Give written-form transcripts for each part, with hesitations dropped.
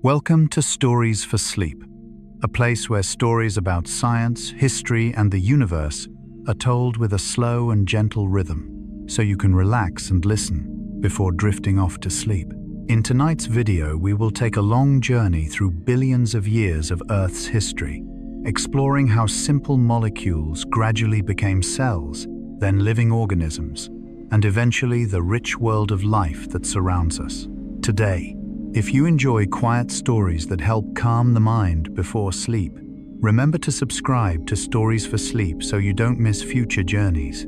Welcome to Stories for Sleep, a place where stories about science, history, and the universe are told with a slow and gentle rhythm, so you can relax and listen before drifting off to sleep. In tonight's video, we will take a long journey through billions of years of Earth's history, exploring how simple molecules gradually became cells, then living organisms, and eventually the rich world of life that surrounds us. Today, if you enjoy quiet stories that help calm the mind before sleep, remember to subscribe to Stories for Sleep so you don't miss future journeys.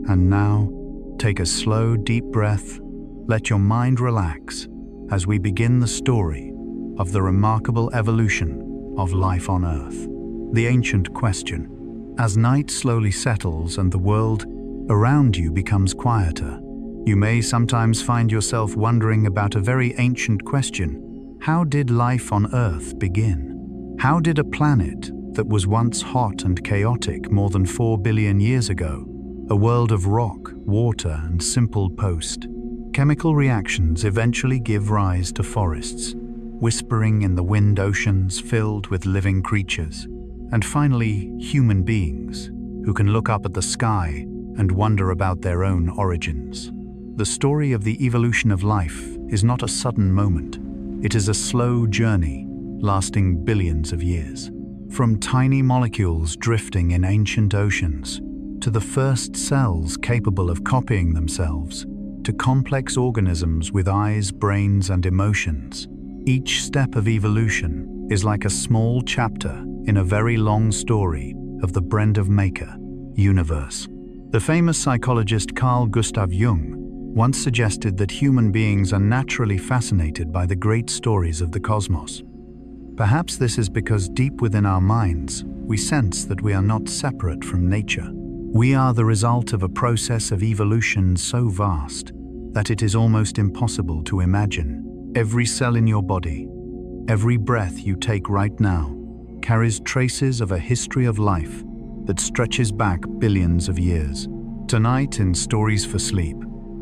And now, take a slow, deep breath, let your mind relax as we begin the story of the remarkable evolution of life on Earth. The ancient question. As night slowly settles and the world around you becomes quieter, you may sometimes find yourself wondering about a very ancient question. How did life on Earth begin? How did a planet that was once hot and chaotic more than 4 billion years ago, a world of rock, water, and simple post-chemical reactions eventually give rise to forests, whispering in the wind oceans filled with living creatures, and finally human beings who can look up at the sky and wonder about their own origins? The story of the evolution of life is not a sudden moment. It is a slow journey lasting billions of years. From tiny molecules drifting in ancient oceans, to the first cells capable of copying themselves, to complex organisms with eyes, brains, and emotions. Each step of evolution is like a small chapter in a very long story of the Brand of Maker universe. The famous psychologist Carl Gustav Jung once suggested that human beings are naturally fascinated by the great stories of the cosmos. Perhaps this is because deep within our minds, we sense that we are not separate from nature. We are the result of a process of evolution so vast that it is almost impossible to imagine. Every cell in your body, every breath you take right now, carries traces of a history of life that stretches back billions of years. Tonight in Stories for Sleep,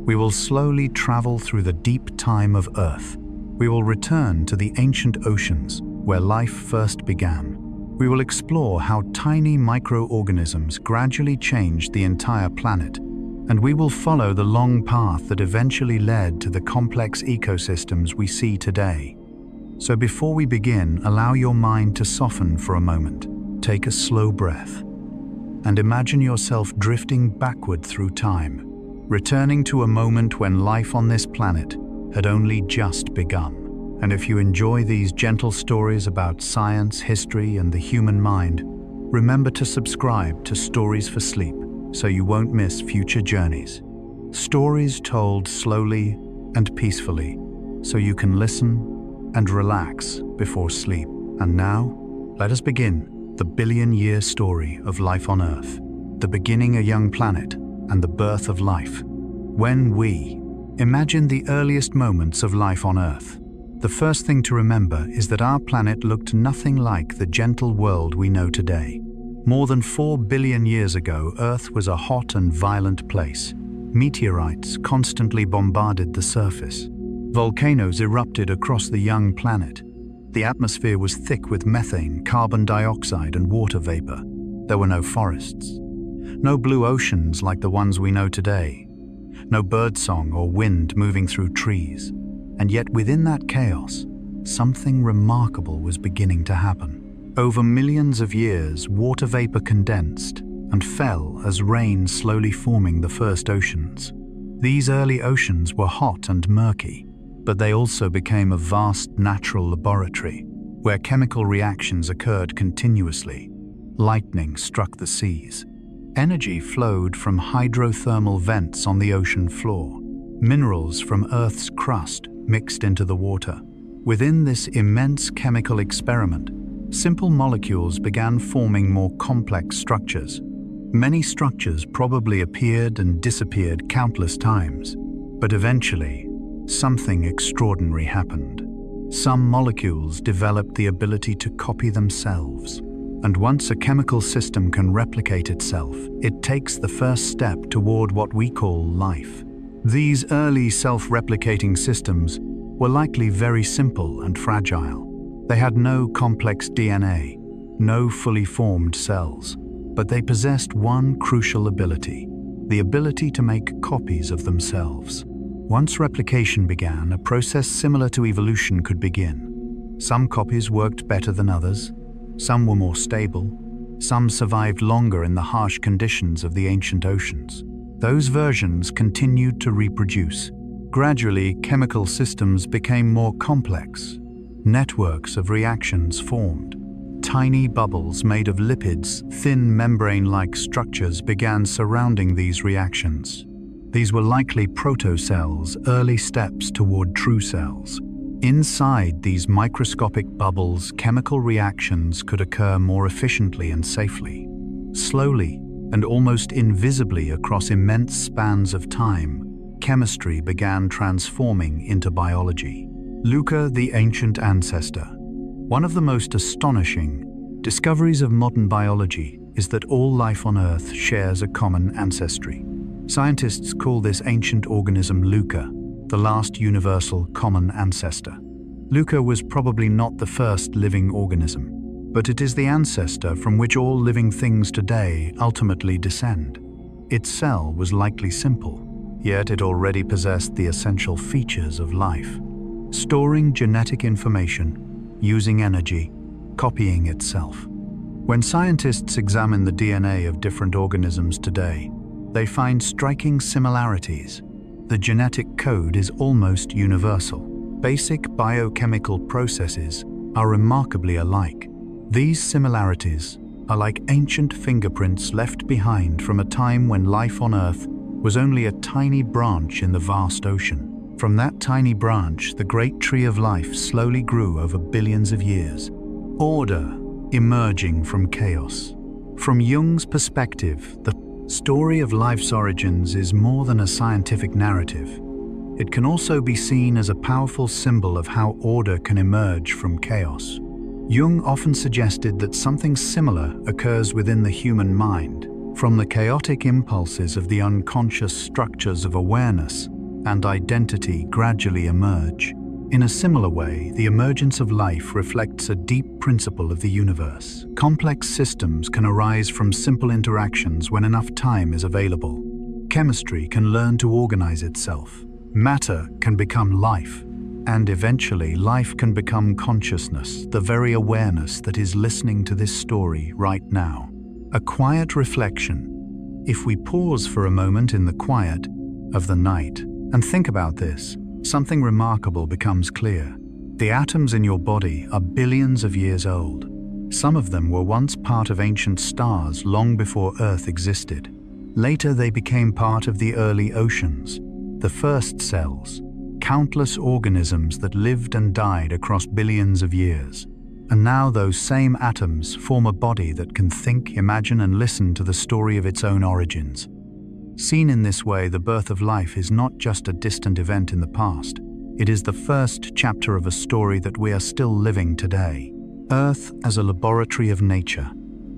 we will slowly travel through the deep time of Earth. We will return to the ancient oceans where life first began. We will explore how tiny microorganisms gradually changed the entire planet, and we will follow the long path that eventually led to the complex ecosystems we see today. So before we begin, allow your mind to soften for a moment. Take a slow breath, and imagine yourself drifting backward through time, returning to a moment when life on this planet had only just begun. And if you enjoy these gentle stories about science, history, and the human mind, remember to subscribe to Stories for Sleep so you won't miss future journeys. Stories told slowly and peacefully so you can listen and relax before sleep. And now, let us begin the billion-year story of life on Earth, the beginning a young planet, and the birth of life. When we imagine the earliest moments of life on Earth, the first thing to remember is that our planet looked nothing like the gentle world we know today. More than 4 billion years ago, Earth was a hot and violent place. Meteorites constantly bombarded the surface. Volcanoes erupted across the young planet. The atmosphere was thick with methane, carbon dioxide, and water vapor. There were no forests. No blue oceans like the ones we know today. No birdsong or wind moving through trees. And yet within that chaos, something remarkable was beginning to happen. Over millions of years, water vapor condensed and fell as rain, slowly forming the first oceans. These early oceans were hot and murky, but they also became a vast natural laboratory where chemical reactions occurred continuously. Lightning struck the seas. Energy flowed from hydrothermal vents on the ocean floor. Minerals from Earth's crust mixed into the water. Within this immense chemical experiment, simple molecules began forming more complex structures. Many structures probably appeared and disappeared countless times, but eventually, something extraordinary happened. Some molecules developed the ability to copy themselves. And once a chemical system can replicate itself, it takes the first step toward what we call life. These early self-replicating systems were likely very simple and fragile. They had no complex DNA, no fully formed cells, but they possessed one crucial ability: the ability to make copies of themselves. Once replication began, a process similar to evolution could begin. Some copies worked better than others, some were more stable, some survived longer in the harsh conditions of the ancient oceans. Those versions continued to reproduce. Gradually, chemical systems became more complex. Networks of reactions formed. Tiny bubbles made of lipids, thin membrane-like structures began surrounding these reactions. These were likely protocells, early steps toward true cells. Inside these microscopic bubbles, chemical reactions could occur more efficiently and safely. Slowly, and almost invisibly across immense spans of time, chemistry began transforming into biology. Luca, the ancient ancestor. One of the most astonishing discoveries of modern biology is that all life on Earth shares a common ancestry. Scientists call this ancient organism Luca, the last universal common ancestor. Luca was probably not the first living organism, but it is the ancestor from which all living things today ultimately descend. Its cell was likely simple, yet it already possessed the essential features of life: storing genetic information, using energy, copying itself. When scientists examine the DNA of different organisms today, they find striking similarities. The genetic code is almost universal. Basic biochemical processes are remarkably alike. These similarities are like ancient fingerprints left behind from a time when life on Earth was only a tiny branch in the vast ocean. From that tiny branch, the great tree of life slowly grew over billions of years. Order emerging from chaos. From Jung's perspective, the story of life's origins is more than a scientific narrative. It can also be seen as a powerful symbol of how order can emerge from chaos. Jung often suggested that something similar occurs within the human mind. From the chaotic impulses of the unconscious, structures of awareness and identity gradually emerge. In a similar way, the emergence of life reflects a deep principle of the universe. Complex systems can arise from simple interactions when enough time is available. Chemistry can learn to organize itself. Matter can become life. And eventually, life can become consciousness, the very awareness that is listening to this story right now. A quiet reflection. If we pause for a moment in the quiet of the night and think about this, something remarkable becomes clear. The atoms in your body are billions of years old. Some of them were once part of ancient stars long before Earth existed. Later they became part of the early oceans, the first cells, countless organisms that lived and died across billions of years. And now those same atoms form a body that can think, imagine, and listen to the story of its own origins. Seen in this way, the birth of life is not just a distant event in the past. It is the first chapter of a story that we are still living today. Earth as a laboratory of nature.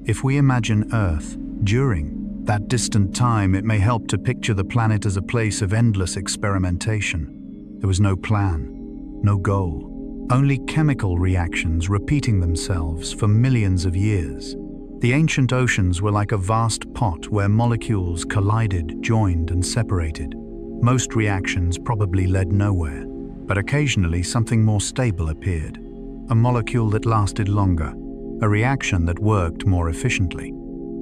If we imagine Earth during that distant time, it may help to picture the planet as a place of endless experimentation. There was no plan, no goal, only chemical reactions repeating themselves for millions of years. The ancient oceans were like a vast pot where molecules collided, joined, and separated. Most reactions probably led nowhere, but occasionally something more stable appeared. A molecule that lasted longer, a reaction that worked more efficiently.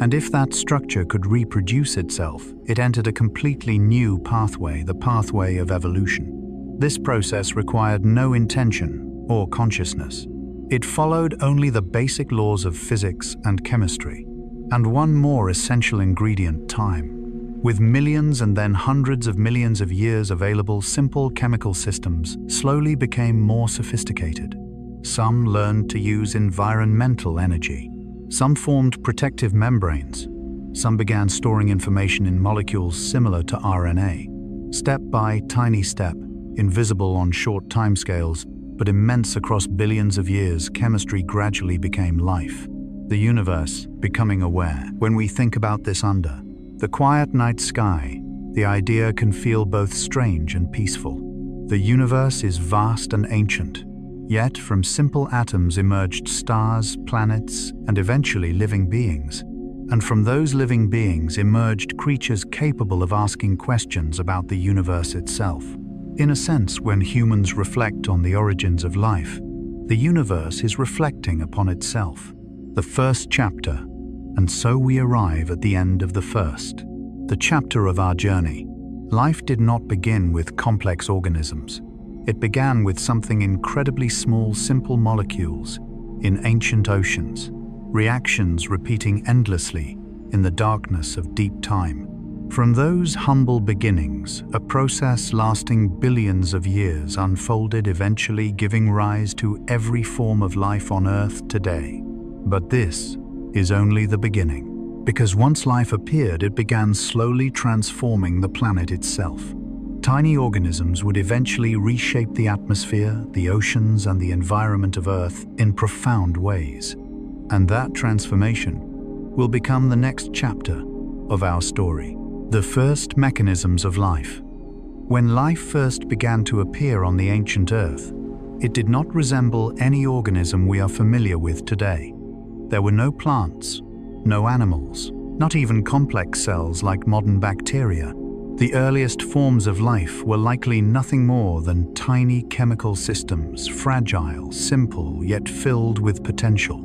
And if that structure could reproduce itself, it entered a completely new pathway, the pathway of evolution. This process required no intention or consciousness. It followed only the basic laws of physics and chemistry, and one more essential ingredient: time. With millions and then hundreds of millions of years available, simple chemical systems slowly became more sophisticated. Some learned to use environmental energy. Some formed protective membranes. Some began storing information in molecules similar to RNA. Step by tiny step, invisible on short timescales, but immense across billions of years, chemistry gradually became life. The universe becoming aware. When we think about this under the quiet night sky, the idea can feel both strange and peaceful. The universe is vast and ancient, Yet, from simple atoms emerged stars, planets, and eventually living beings. And from those living beings emerged creatures capable of asking questions about the universe itself. In a sense, when humans reflect on the origins of life, the universe is reflecting upon itself. The first chapter, and so we arrive at the end of the first. The chapter of our journey. Life did not begin with complex organisms. It began with something incredibly small, simple molecules in ancient oceans, reactions repeating endlessly in the darkness of deep time. From those humble beginnings, a process lasting billions of years unfolded, eventually giving rise to every form of life on Earth today. But this is only the beginning, because once life appeared, it began slowly transforming the planet itself. Tiny organisms would eventually reshape the atmosphere, the oceans, and the environment of Earth in profound ways. And that transformation will become the next chapter of our story. The first mechanisms of life. When life first began to appear on the ancient Earth, it did not resemble any organism we are familiar with today. There were no plants, no animals, not even complex cells like modern bacteria. The earliest forms of life were likely nothing more than tiny chemical systems, fragile, simple, yet filled with potential.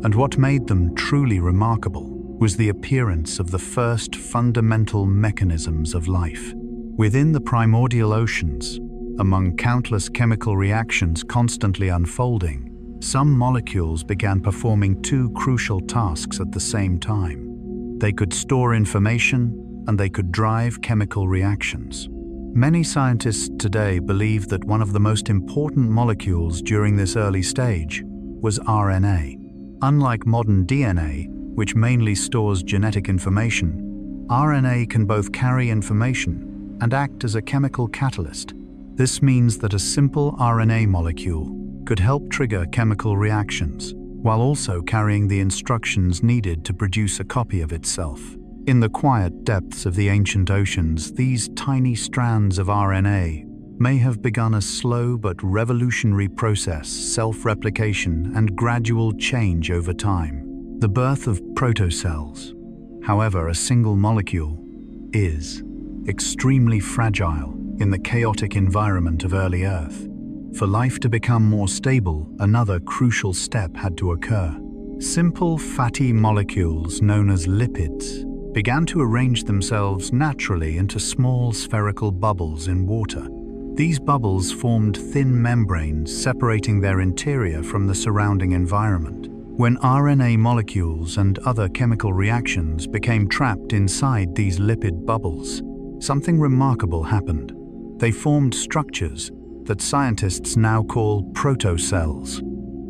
And what made them truly remarkable was the appearance of the first fundamental mechanisms of life. Within the primordial oceans, among countless chemical reactions constantly unfolding, some molecules began performing two crucial tasks at the same time. They could store information, and they could drive chemical reactions. Many scientists today believe that one of the most important molecules during this early stage was RNA. Unlike modern DNA, which mainly stores genetic information, RNA can both carry information and act as a chemical catalyst. This means that a simple RNA molecule could help trigger chemical reactions, while also carrying the instructions needed to produce a copy of itself. In the quiet depths of the ancient oceans, these tiny strands of RNA may have begun a slow but revolutionary process, self-replication and gradual change over time. The birth of protocells. However, a single molecule is extremely fragile in the chaotic environment of early Earth. For life to become more stable, another crucial step had to occur. Simple fatty molecules known as lipids began to arrange themselves naturally into small spherical bubbles in water. These bubbles formed thin membranes separating their interior from the surrounding environment. When RNA molecules and other chemical reactions became trapped inside these lipid bubbles, something remarkable happened. They formed structures that scientists now call protocells.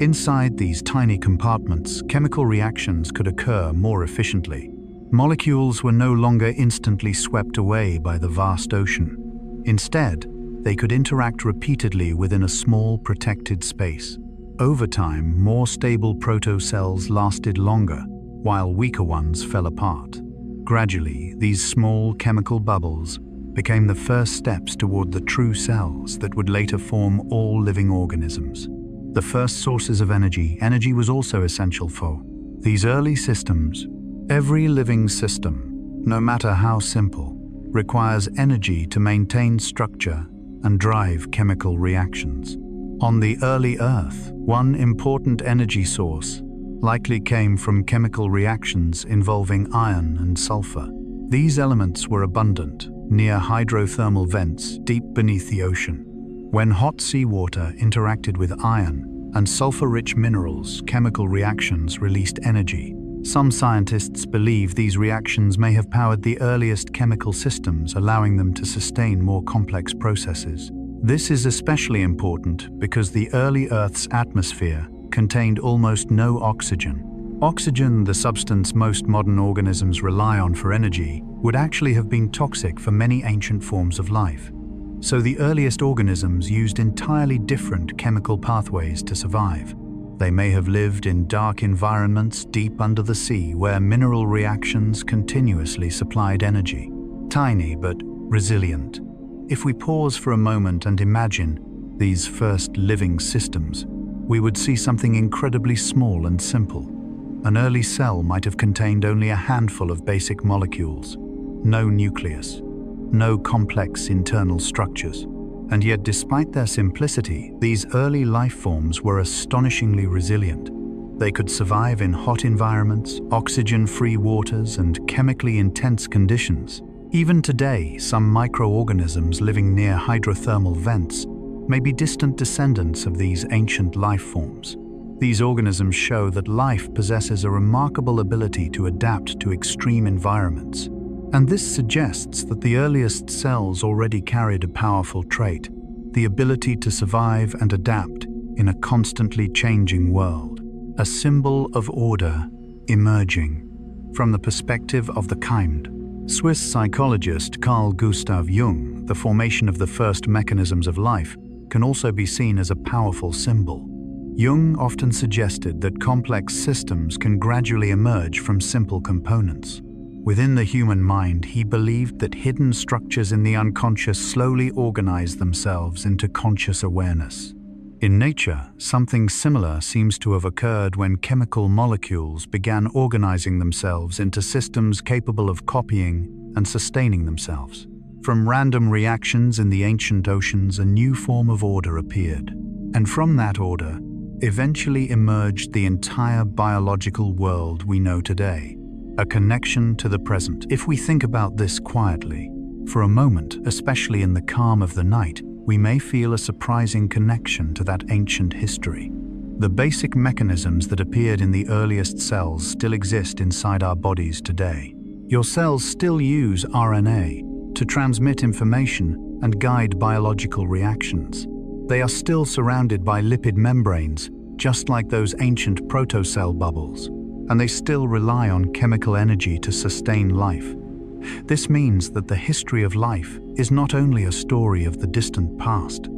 Inside these tiny compartments, chemical reactions could occur more efficiently. Molecules were no longer instantly swept away by the vast ocean. Instead, they could interact repeatedly within a small, protected space. Over time, more stable protocells lasted longer, while weaker ones fell apart. Gradually, these small chemical bubbles became the first steps toward the true cells that would later form all living organisms. The first sources of energy. Energy was also essential for these early systems. Every living system, no matter how simple, requires energy to maintain structure and drive chemical reactions. On the early Earth, one important energy source likely came from chemical reactions involving iron and sulfur. These elements were abundant near hydrothermal vents deep beneath the ocean. When hot seawater interacted with iron and sulfur-rich minerals, chemical reactions released energy. Some scientists believe these reactions may have powered the earliest chemical systems, allowing them to sustain more complex processes. This is especially important because the early Earth's atmosphere contained almost no oxygen. Oxygen, the substance most modern organisms rely on for energy, would actually have been toxic for many ancient forms of life. So the earliest organisms used entirely different chemical pathways to survive. They may have lived in dark environments deep under the sea where mineral reactions continuously supplied energy. Tiny but resilient. If we pause for a moment and imagine these first living systems, we would see something incredibly small and simple. An early cell might have contained only a handful of basic molecules, no nucleus, no complex internal structures. And yet, despite their simplicity, these early life forms were astonishingly resilient. They could survive in hot environments, oxygen-free waters, and chemically intense conditions. Even today, some microorganisms living near hydrothermal vents may be distant descendants of these ancient life forms. These organisms show that life possesses a remarkable ability to adapt to extreme environments. And this suggests that the earliest cells already carried a powerful trait, the ability to survive and adapt in a constantly changing world, a symbol of order emerging from the perspective of the kind. Swiss psychologist Carl Gustav Jung, the formation of the first mechanisms of life, can also be seen as a powerful symbol. Jung often suggested that complex systems can gradually emerge from simple components. Within the human mind, he believed that hidden structures in the unconscious slowly organize themselves into conscious awareness. In nature, something similar seems to have occurred when chemical molecules began organizing themselves into systems capable of copying and sustaining themselves. From random reactions in the ancient oceans, a new form of order appeared. And from that order, eventually emerged the entire biological world we know today, a connection to the present. If we think about this quietly, for a moment, especially in the calm of the night, we may feel a surprising connection to that ancient history. The basic mechanisms that appeared in the earliest cells still exist inside our bodies today. Your cells still use RNA to transmit information and guide biological reactions. They are still surrounded by lipid membranes, just like those ancient protocell bubbles, and they still rely on chemical energy to sustain life. This means that the history of life is not only a story of the distant past,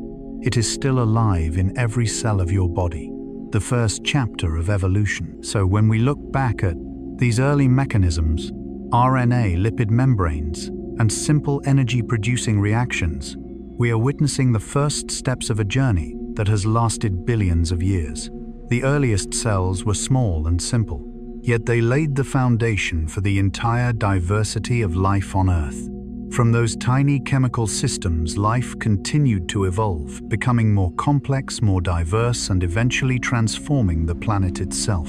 it is still alive in every cell of your body, the first chapter of evolution. So when we look back at these early mechanisms, RNA, lipid membranes, and simple energy-producing reactions, we are witnessing the first steps of a journey that has lasted billions of years. The earliest cells were small and simple, yet they laid the foundation for the entire diversity of life on Earth. From those tiny chemical systems, life continued to evolve, becoming more complex, more diverse, and eventually transforming the planet itself.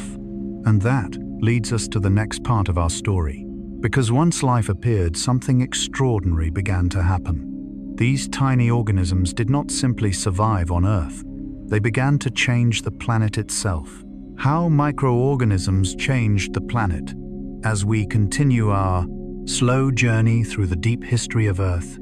And that leads us to the next part of our story. Because once life appeared, something extraordinary began to happen. These tiny organisms did not simply survive on Earth, they began to change the planet itself. How microorganisms changed the planet. As we continue our slow journey through the deep history of Earth,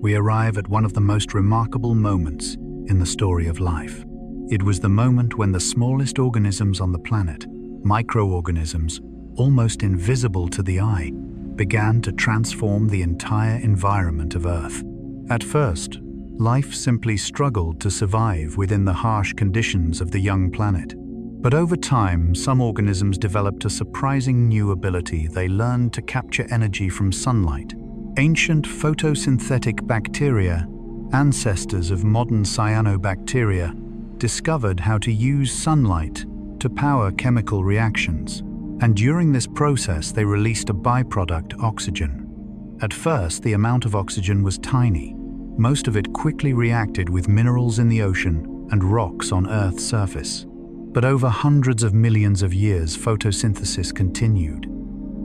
we arrive at one of the most remarkable moments in the story of life. It was the moment when the smallest organisms on the planet, microorganisms, almost invisible to the eye, began to transform the entire environment of Earth. At first, life simply struggled to survive within the harsh conditions of the young planet. But over time, some organisms developed a surprising new ability. They learned to capture energy from sunlight. Ancient photosynthetic bacteria, ancestors of modern cyanobacteria, discovered how to use sunlight to power chemical reactions. And during this process, they released a byproduct, oxygen. At first, the amount of oxygen was tiny. Most of it quickly reacted with minerals in the ocean and rocks on Earth's surface. But over hundreds of millions of years, photosynthesis continued,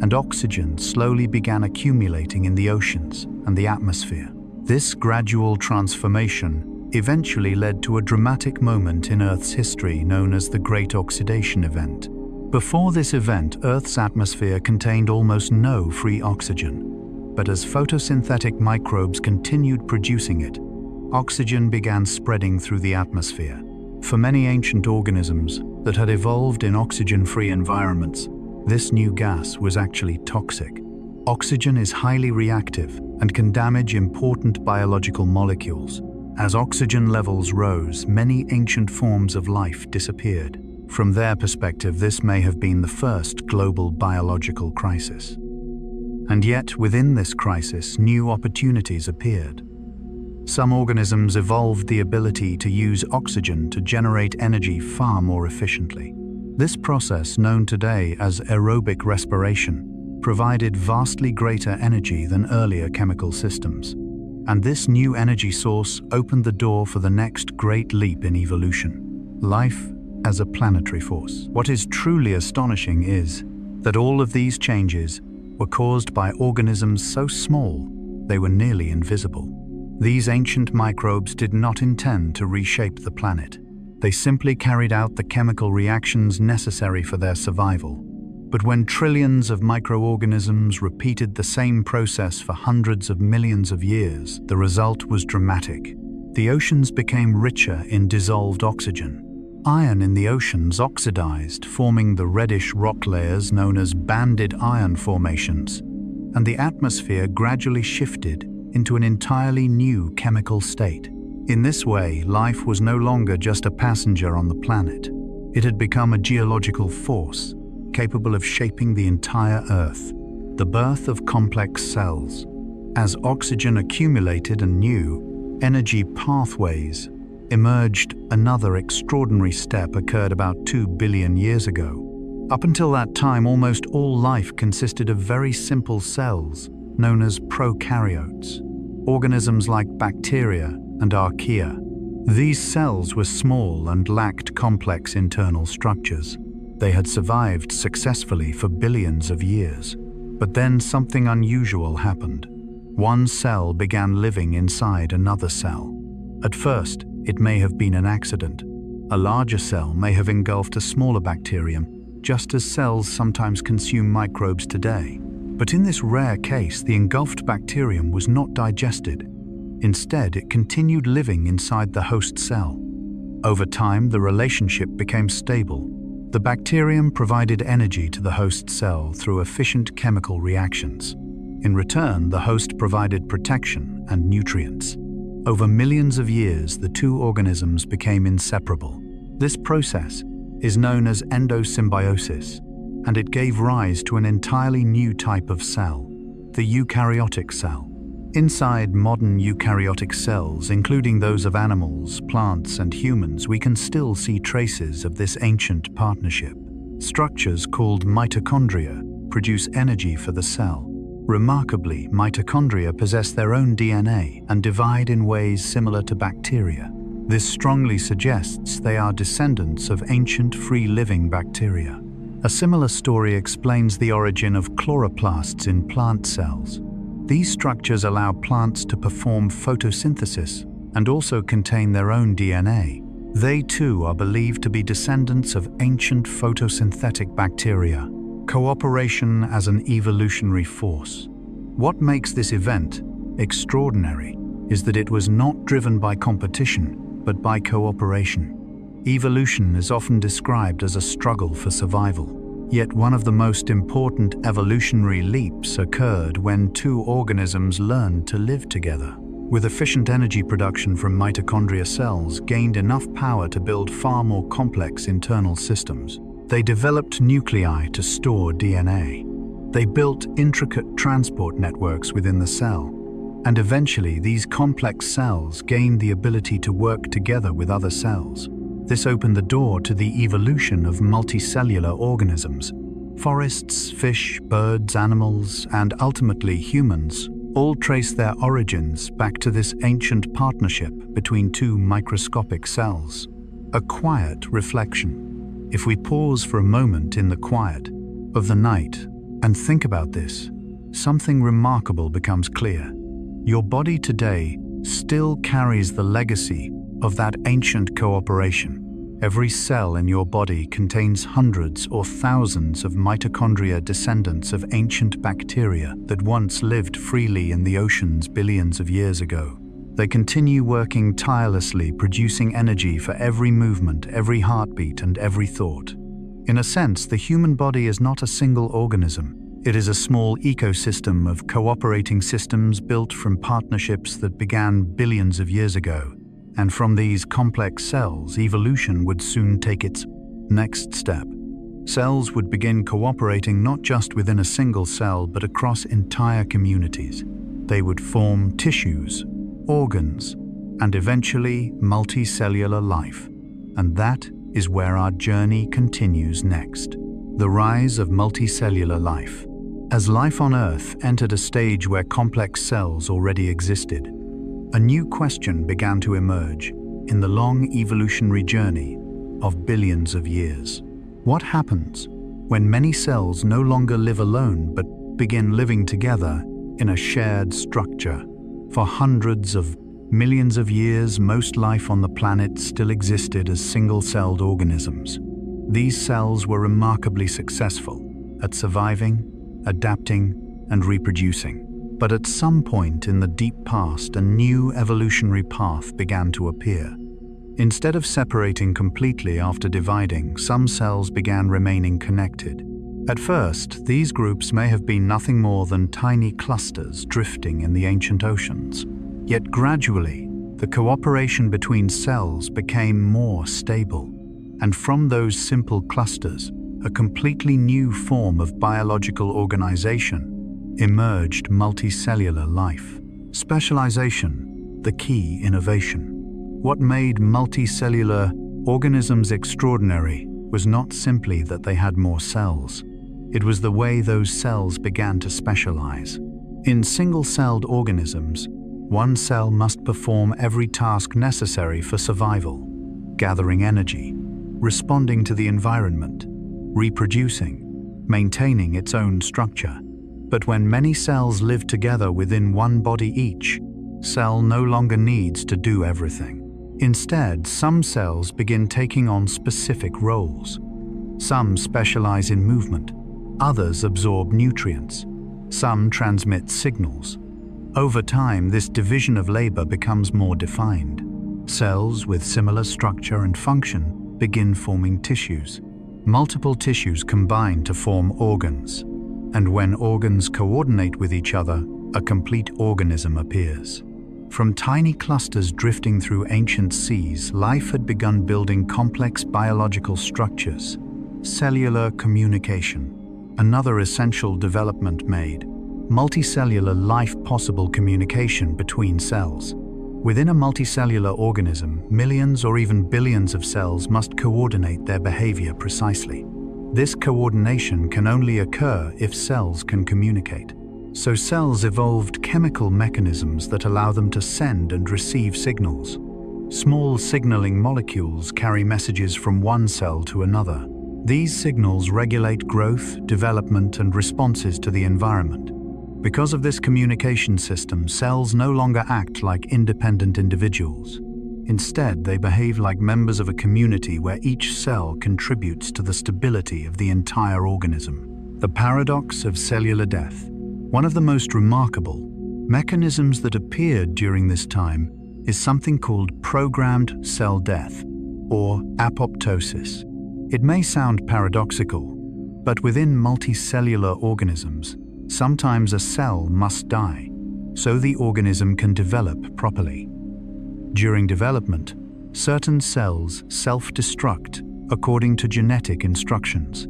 and oxygen slowly began accumulating in the oceans and the atmosphere. This gradual transformation eventually led to a dramatic moment in Earth's history known as the Great Oxidation Event. Before this event, Earth's atmosphere contained almost no free oxygen. But as photosynthetic microbes continued producing it, oxygen began spreading through the atmosphere. For many ancient organisms that had evolved in oxygen-free environments, this new gas was actually toxic. Oxygen is highly reactive and can damage important biological molecules. As oxygen levels rose, many ancient forms of life disappeared. From their perspective, this may have been the first global biological crisis. And yet, within this crisis, new opportunities appeared. Some organisms evolved the ability to use oxygen to generate energy far more efficiently. This process, known today as aerobic respiration, provided vastly greater energy than earlier chemical systems. And this new energy source opened the door for the next great leap in evolution: life as a planetary force. What is truly astonishing is that all of these changes were caused by organisms so small they were nearly invisible. These ancient microbes did not intend to reshape the planet. They simply carried out the chemical reactions necessary for their survival. But when trillions of microorganisms repeated the same process for hundreds of millions of years, the result was dramatic. The oceans became richer in dissolved oxygen. Iron in the oceans oxidized, forming the reddish rock layers known as banded iron formations, and the atmosphere gradually shifted into an entirely new chemical state. In this way, life was no longer just a passenger on the planet. It had become a geological force, capable of shaping the entire Earth. The birth of complex cells. As oxygen accumulated and new energy pathways emerged, another extraordinary step occurred about 2 billion years ago. Up until that time, almost all life consisted of very simple cells, known as prokaryotes, organisms like bacteria and archaea. These cells were small and lacked complex internal structures. They had survived successfully for billions of years. But then something unusual happened. One cell began living inside another cell. At first, it may have been an accident. A larger cell may have engulfed a smaller bacterium, just as cells sometimes consume microbes today. But in this rare case, the engulfed bacterium was not digested. Instead, it continued living inside the host cell. Over time, the relationship became stable. The bacterium provided energy to the host cell through efficient chemical reactions. In return, the host provided protection and nutrients. Over millions of years, the two organisms became inseparable. This process is known as endosymbiosis, and it gave rise to an entirely new type of cell, the eukaryotic cell. Inside modern eukaryotic cells, including those of animals, plants, and humans, we can still see traces of this ancient partnership. Structures called mitochondria produce energy for the cell. Remarkably, mitochondria possess their own DNA and divide in ways similar to bacteria. This strongly suggests they are descendants of ancient free-living bacteria. A similar story explains the origin of chloroplasts in plant cells. These structures allow plants to perform photosynthesis and also contain their own DNA. They too are believed to be descendants of ancient photosynthetic bacteria. Cooperation as an evolutionary force. What makes this event extraordinary is that it was not driven by competition, but by cooperation. Evolution is often described as a struggle for survival. Yet one of the most important evolutionary leaps occurred when two organisms learned to live together. With efficient energy production from mitochondria, cells gained enough power to build far more complex internal systems. They developed nuclei to store DNA. They built intricate transport networks within the cell. And eventually, these complex cells gained the ability to work together with other cells. This opened the door to the evolution of multicellular organisms. Forests, fish, birds, animals, and ultimately humans all trace their origins back to this ancient partnership between two microscopic cells. A quiet reflection. If we pause for a moment in the quiet of the night and think about this, something remarkable becomes clear. Your body today still carries the legacy of that ancient cooperation. Every cell in your body contains hundreds or thousands of mitochondria, descendants of ancient bacteria that once lived freely in the oceans billions of years ago. They continue working tirelessly, producing energy for every movement, every heartbeat, and every thought. In a sense, the human body is not a single organism. It is a small ecosystem of cooperating systems built from partnerships that began billions of years ago. And from these complex cells, evolution would soon take its next step. Cells would begin cooperating not just within a single cell, but across entire communities. They would form tissues, organs, and eventually multicellular life. And that is where our journey continues next. The rise of multicellular life. As life on Earth entered a stage where complex cells already existed, a new question began to emerge in the long evolutionary journey of billions of years. What happens when many cells no longer live alone but begin living together in a shared structure? For hundreds of millions of years, most life on the planet still existed as single-celled organisms. These cells were remarkably successful at surviving, adapting, and reproducing. But at some point in the deep past, a new evolutionary path began to appear. Instead of separating completely after dividing, some cells began remaining connected. At first, these groups may have been nothing more than tiny clusters drifting in the ancient oceans. Yet gradually, the cooperation between cells became more stable, and from those simple clusters, a completely new form of biological organization emerged: multicellular life. Specialization, the key innovation. What made multicellular organisms extraordinary was not simply that they had more cells. It was the way those cells began to specialize. In single-celled organisms, one cell must perform every task necessary for survival: gathering energy, responding to the environment, reproducing, maintaining its own structure. But when many cells live together within one body, each cell no longer needs to do everything. Instead, some cells begin taking on specific roles. Some specialize in movement, others absorb nutrients, some transmit signals. Over time, this division of labor becomes more defined. Cells with similar structure and function begin forming tissues. Multiple tissues combine to form organs. And when organs coordinate with each other, a complete organism appears. From tiny clusters drifting through ancient seas, life had begun building complex biological structures. Cellular communication, another essential development made. Multicellular life, possible communication between cells. Within a multicellular organism, millions or even billions of cells must coordinate their behavior precisely. This coordination can only occur if cells can communicate. So cells evolved chemical mechanisms that allow them to send and receive signals. Small signaling molecules carry messages from one cell to another. These signals regulate growth, development, and responses to the environment. Because of this communication system, cells no longer act like independent individuals. Instead, they behave like members of a community where each cell contributes to the stability of the entire organism. The paradox of cellular death. One of the most remarkable mechanisms that appeared during this time is something called programmed cell death, or apoptosis. It may sound paradoxical, but within multicellular organisms, sometimes a cell must die, so the organism can develop properly. During development, certain cells self-destruct according to genetic instructions.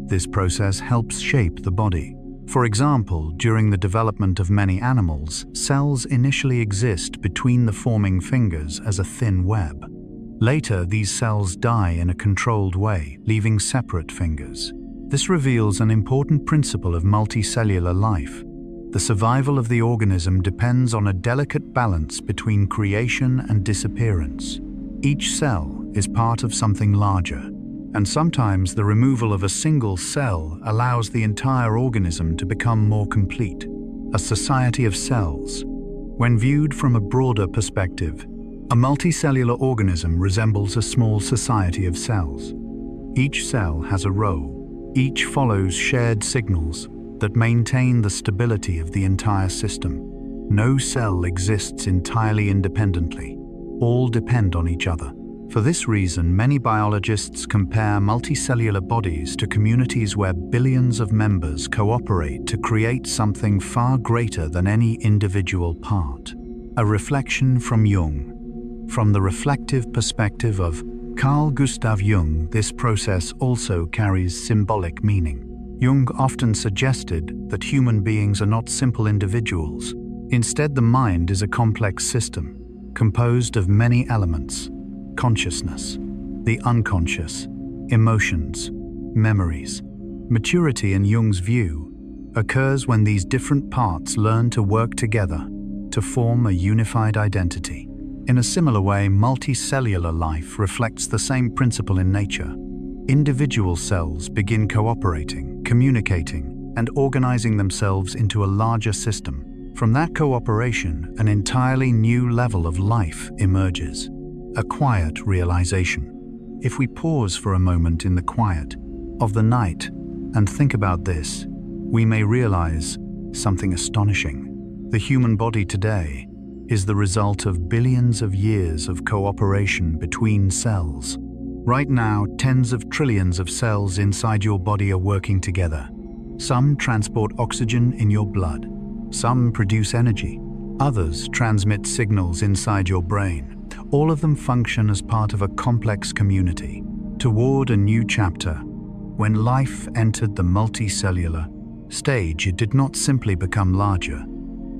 This process helps shape the body. For example, during the development of many animals, cells initially exist between the forming fingers as a thin web. Later, these cells die in a controlled way, leaving separate fingers. This reveals an important principle of multicellular life. The survival of the organism depends on a delicate balance between creation and disappearance. Each cell is part of something larger, and sometimes the removal of a single cell allows the entire organism to become more complete. A society of cells. When viewed from a broader perspective, a multicellular organism resembles a small society of cells. Each cell has a role. Each follows shared signals that maintain the stability of the entire system. No cell exists entirely independently. All depend on each other. For this reason, many biologists compare multicellular bodies to communities where billions of members cooperate to create something far greater than any individual part. A reflection from Jung. From the reflective perspective of Carl Gustav Jung, this process also carries symbolic meaning. Jung often suggested that human beings are not simple individuals, Instead, the mind is a complex system composed of many elements: consciousness, the unconscious, emotions, memories. Maturity, in Jung's view, occurs when these different parts learn to work together to form a unified identity. In a similar way, multicellular life reflects the same principle in nature. Individual cells begin cooperating, communicating, and organizing themselves into a larger system. From that cooperation, an entirely new level of life emerges, a quiet realization. If we pause for a moment in the quiet of the night and think about this, we may realize something astonishing. The human body today is the result of billions of years of cooperation between cells. Right now, tens of trillions of cells inside your body are working together. Some transport oxygen in your blood. Some produce energy. Others transmit signals inside your brain. All of them function as part of a complex community. Toward a new chapter, when life entered the multicellular stage, it did not simply become larger.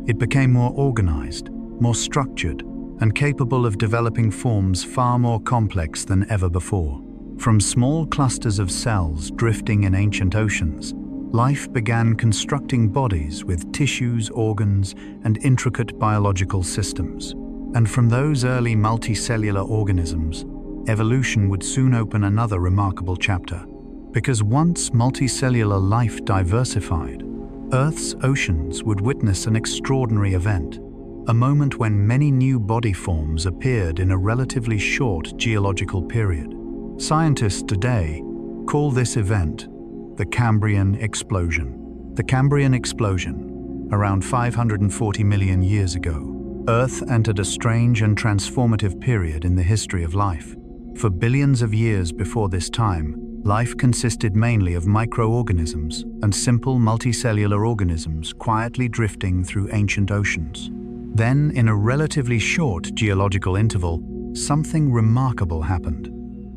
It became more organized, more structured, and capable of developing forms far more complex than ever before. From small clusters of cells drifting in ancient oceans, life began constructing bodies with tissues, organs, and intricate biological systems. And from those early multicellular organisms, evolution would soon open another remarkable chapter. Because once multicellular life diversified, Earth's oceans would witness an extraordinary event, a moment when many new body forms appeared in a relatively short geological period. Scientists today call this event the Cambrian explosion. The Cambrian explosion, around 540 million years ago, Earth entered a strange and transformative period in the history of life. For billions of years before this time, life consisted mainly of microorganisms and simple multicellular organisms quietly drifting through ancient oceans. Then, in a relatively short geological interval, something remarkable happened.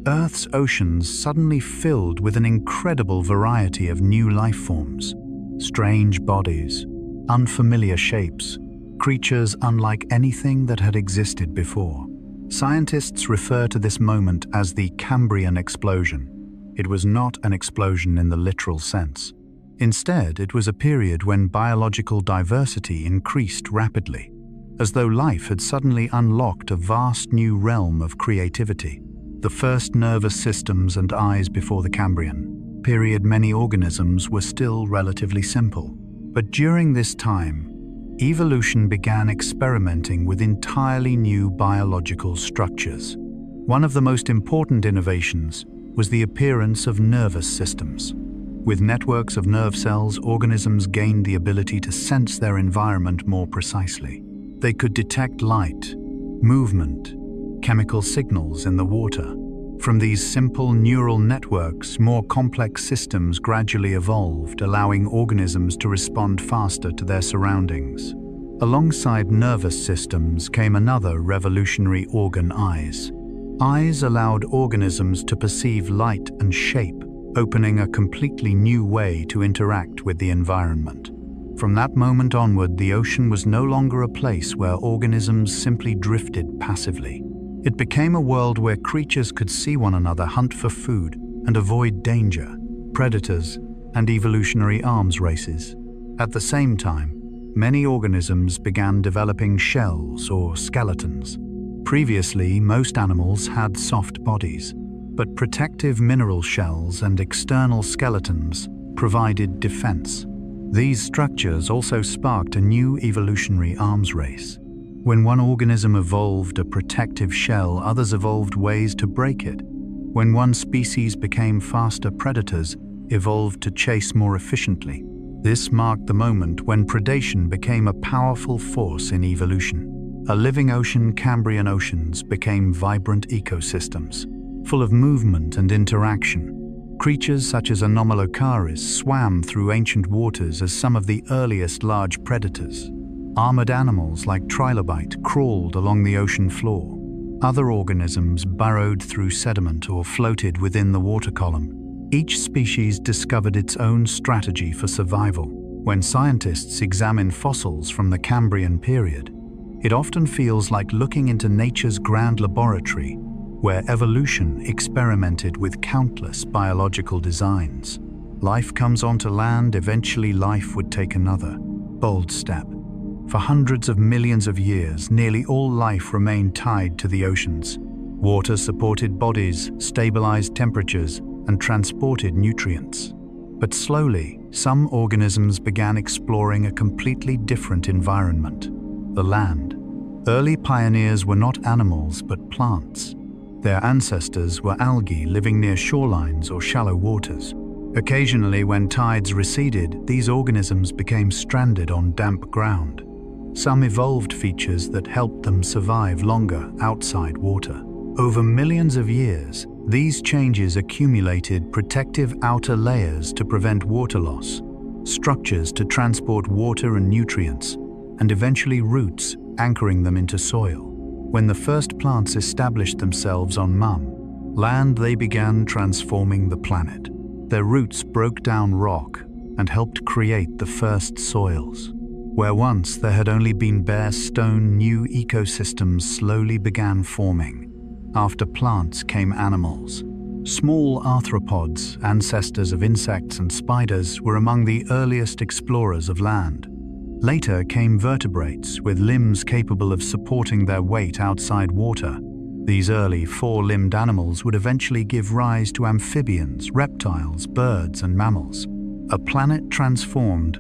Earth's oceans suddenly filled with an incredible variety of new life forms, strange bodies, unfamiliar shapes, creatures unlike anything that had existed before. Scientists refer to this moment as the Cambrian explosion. It was not an explosion in the literal sense. Instead, it was a period when biological diversity increased rapidly, as though life had suddenly unlocked a vast new realm of creativity. The first nervous systems and eyes before the Cambrian period, many organisms were still relatively simple. But during this time, evolution began experimenting with entirely new biological structures. One of the most important innovations was the appearance of nervous systems. With networks of nerve cells, organisms gained the ability to sense their environment more precisely. They could detect light, movement, chemical signals in the water. From these simple neural networks, more complex systems gradually evolved, allowing organisms to respond faster to their surroundings. Alongside nervous systems came another revolutionary organ: eyes. Eyes allowed organisms to perceive light and shape, opening a completely new way to interact with the environment. From that moment onward, the ocean was no longer a place where organisms simply drifted passively. It became a world where creatures could see one another, hunt for food, and avoid danger, predators, and evolutionary arms races. At the same time, many organisms began developing shells or skeletons. Previously, most animals had soft bodies, but protective mineral shells and external skeletons provided defense. These structures also sparked a new evolutionary arms race. When one organism evolved a protective shell, others evolved ways to break it. When one species became faster, predators evolved to chase more efficiently. This marked the moment when predation became a powerful force in evolution. A living ocean, Cambrian oceans, became vibrant ecosystems, full of movement and interaction. Creatures such as Anomalocaris swam through ancient waters as some of the earliest large predators. Armored animals like trilobite crawled along the ocean floor. Other organisms burrowed through sediment or floated within the water column. Each species discovered its own strategy for survival. When scientists examine fossils from the Cambrian period, it often feels like looking into nature's grand laboratory, where evolution experimented with countless biological designs. Life comes onto land, eventually life would take another bold step. For hundreds of millions of years, nearly all life remained tied to the oceans. Water supported bodies, stabilized temperatures, and transported nutrients. But slowly, some organisms began exploring a completely different environment: the land. Early pioneers were not animals but plants. Their ancestors were algae living near shorelines or shallow waters. Occasionally, when tides receded, these organisms became stranded on damp ground. Some evolved features that helped them survive longer outside water. Over millions of years, these changes accumulated protective outer layers to prevent water loss, structures to transport water and nutrients, and eventually roots anchoring them into soil. When the first plants established themselves on land, they began transforming the planet. Their roots broke down rock and helped create the first soils. Where once there had only been bare stone, new ecosystems slowly began forming. After plants came animals. Small arthropods, ancestors of insects and spiders, were among the earliest explorers of land. Later came vertebrates with limbs capable of supporting their weight outside water. These early four-limbed animals would eventually give rise to amphibians, reptiles, birds, and mammals. A planet transformed.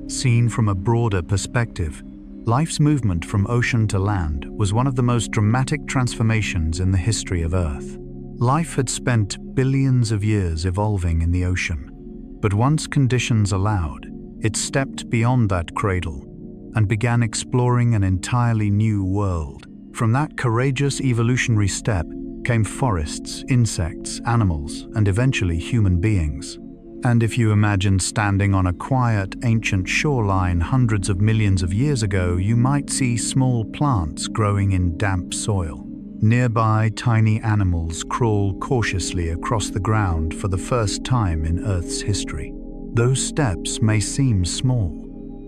Seen from a broader perspective, life's movement from ocean to land was one of the most dramatic transformations in the history of Earth. Life had spent billions of years evolving in the ocean, but once conditions allowed, it stepped beyond that cradle and began exploring an entirely new world. From that courageous evolutionary step came forests, insects, animals, and eventually human beings. And if you imagine standing on a quiet, ancient shoreline hundreds of millions of years ago, you might see small plants growing in damp soil. Nearby, tiny animals crawl cautiously across the ground for the first time in Earth's history. Those steps may seem small,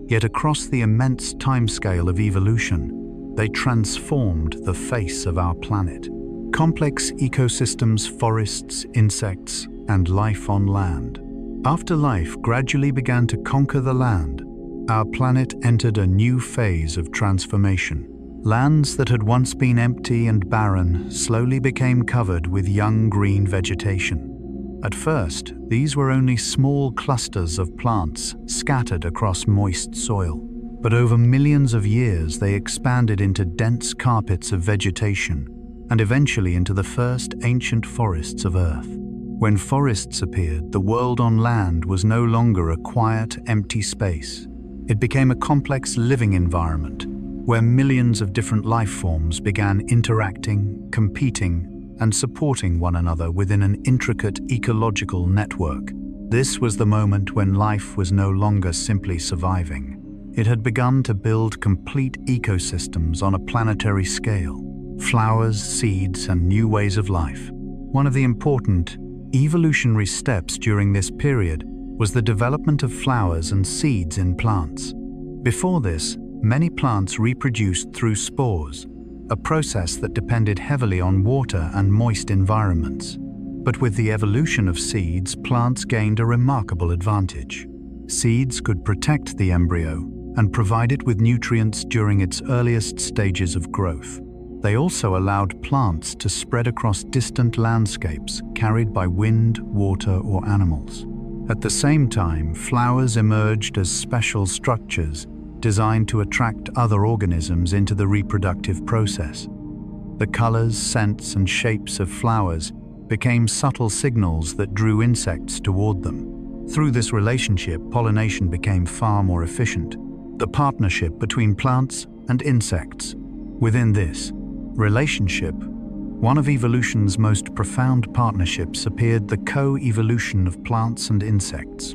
yet across the immense timescale of evolution, they transformed the face of our planet. Complex ecosystems, forests, insects, and life on land. After life gradually began to conquer the land, our planet entered a new phase of transformation. Lands that had once been empty and barren slowly became covered with young green vegetation. At first, these were only small clusters of plants scattered across moist soil. But over millions of years, they expanded into dense carpets of vegetation and eventually into the first ancient forests of Earth. When forests appeared, the world on land was no longer a quiet, empty space. It became a complex living environment where millions of different life forms began interacting, competing, and supporting one another within an intricate ecological network. This was the moment when life was no longer simply surviving. It had begun to build complete ecosystems on a planetary scale. Flowers, seeds, and new ways of life. One of the important evolutionary steps during this period was the development of flowers and seeds in plants. Before this, many plants reproduced through spores, a process that depended heavily on water and moist environments. But with the evolution of seeds, plants gained a remarkable advantage. Seeds could protect the embryo and provide it with nutrients during its earliest stages of growth. They also allowed plants to spread across distant landscapes carried by wind, water, or animals. At the same time, flowers emerged as special structures designed to attract other organisms into the reproductive process. The colors, scents, and shapes of flowers became subtle signals that drew insects toward them. Through this relationship, pollination became far more efficient. The partnership between plants and insects. Within this relationship, one of evolution's most profound partnerships, appeared the co-evolution of plants and insects.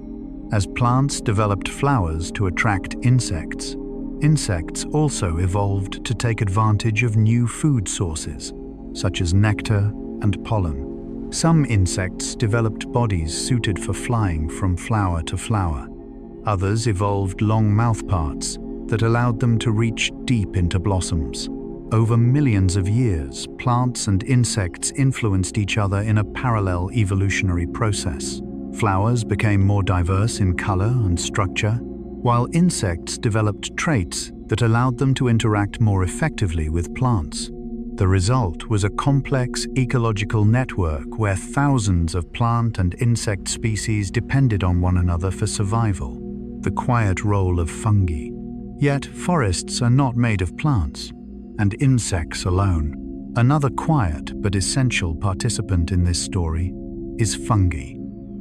As plants developed flowers to attract insects, insects also evolved to take advantage of new food sources, such as nectar and pollen. Some insects developed bodies suited for flying from flower to flower. Others evolved long mouthparts that allowed them to reach deep into blossoms. Over millions of years, plants and insects influenced each other in a parallel evolutionary process. Flowers became more diverse in color and structure, while insects developed traits that allowed them to interact more effectively with plants. The result was a complex ecological network where thousands of plant and insect species depended on one another for survival. The quiet role of fungi. Yet forests are not made of plants and insects alone. Another quiet but essential participant in this story is fungi.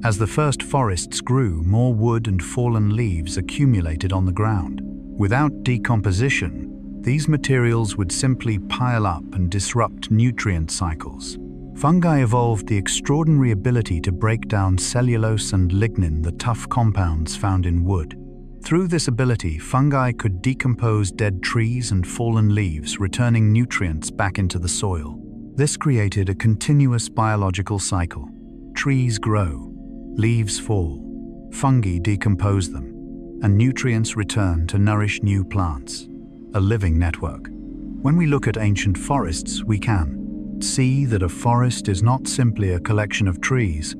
As the first forests grew, more wood and fallen leaves accumulated on the ground. Without decomposition, these materials would simply pile up and disrupt nutrient cycles. Fungi evolved the extraordinary ability to break down cellulose and lignin, the tough compounds found in wood. Through this ability, fungi could decompose dead trees and fallen leaves, returning nutrients back into the soil. This created a continuous biological cycle. Trees grow, leaves fall, fungi decompose them, and nutrients return to nourish new plants. A living network. When we look at ancient forests, we can see that a forest is not simply a collection of trees.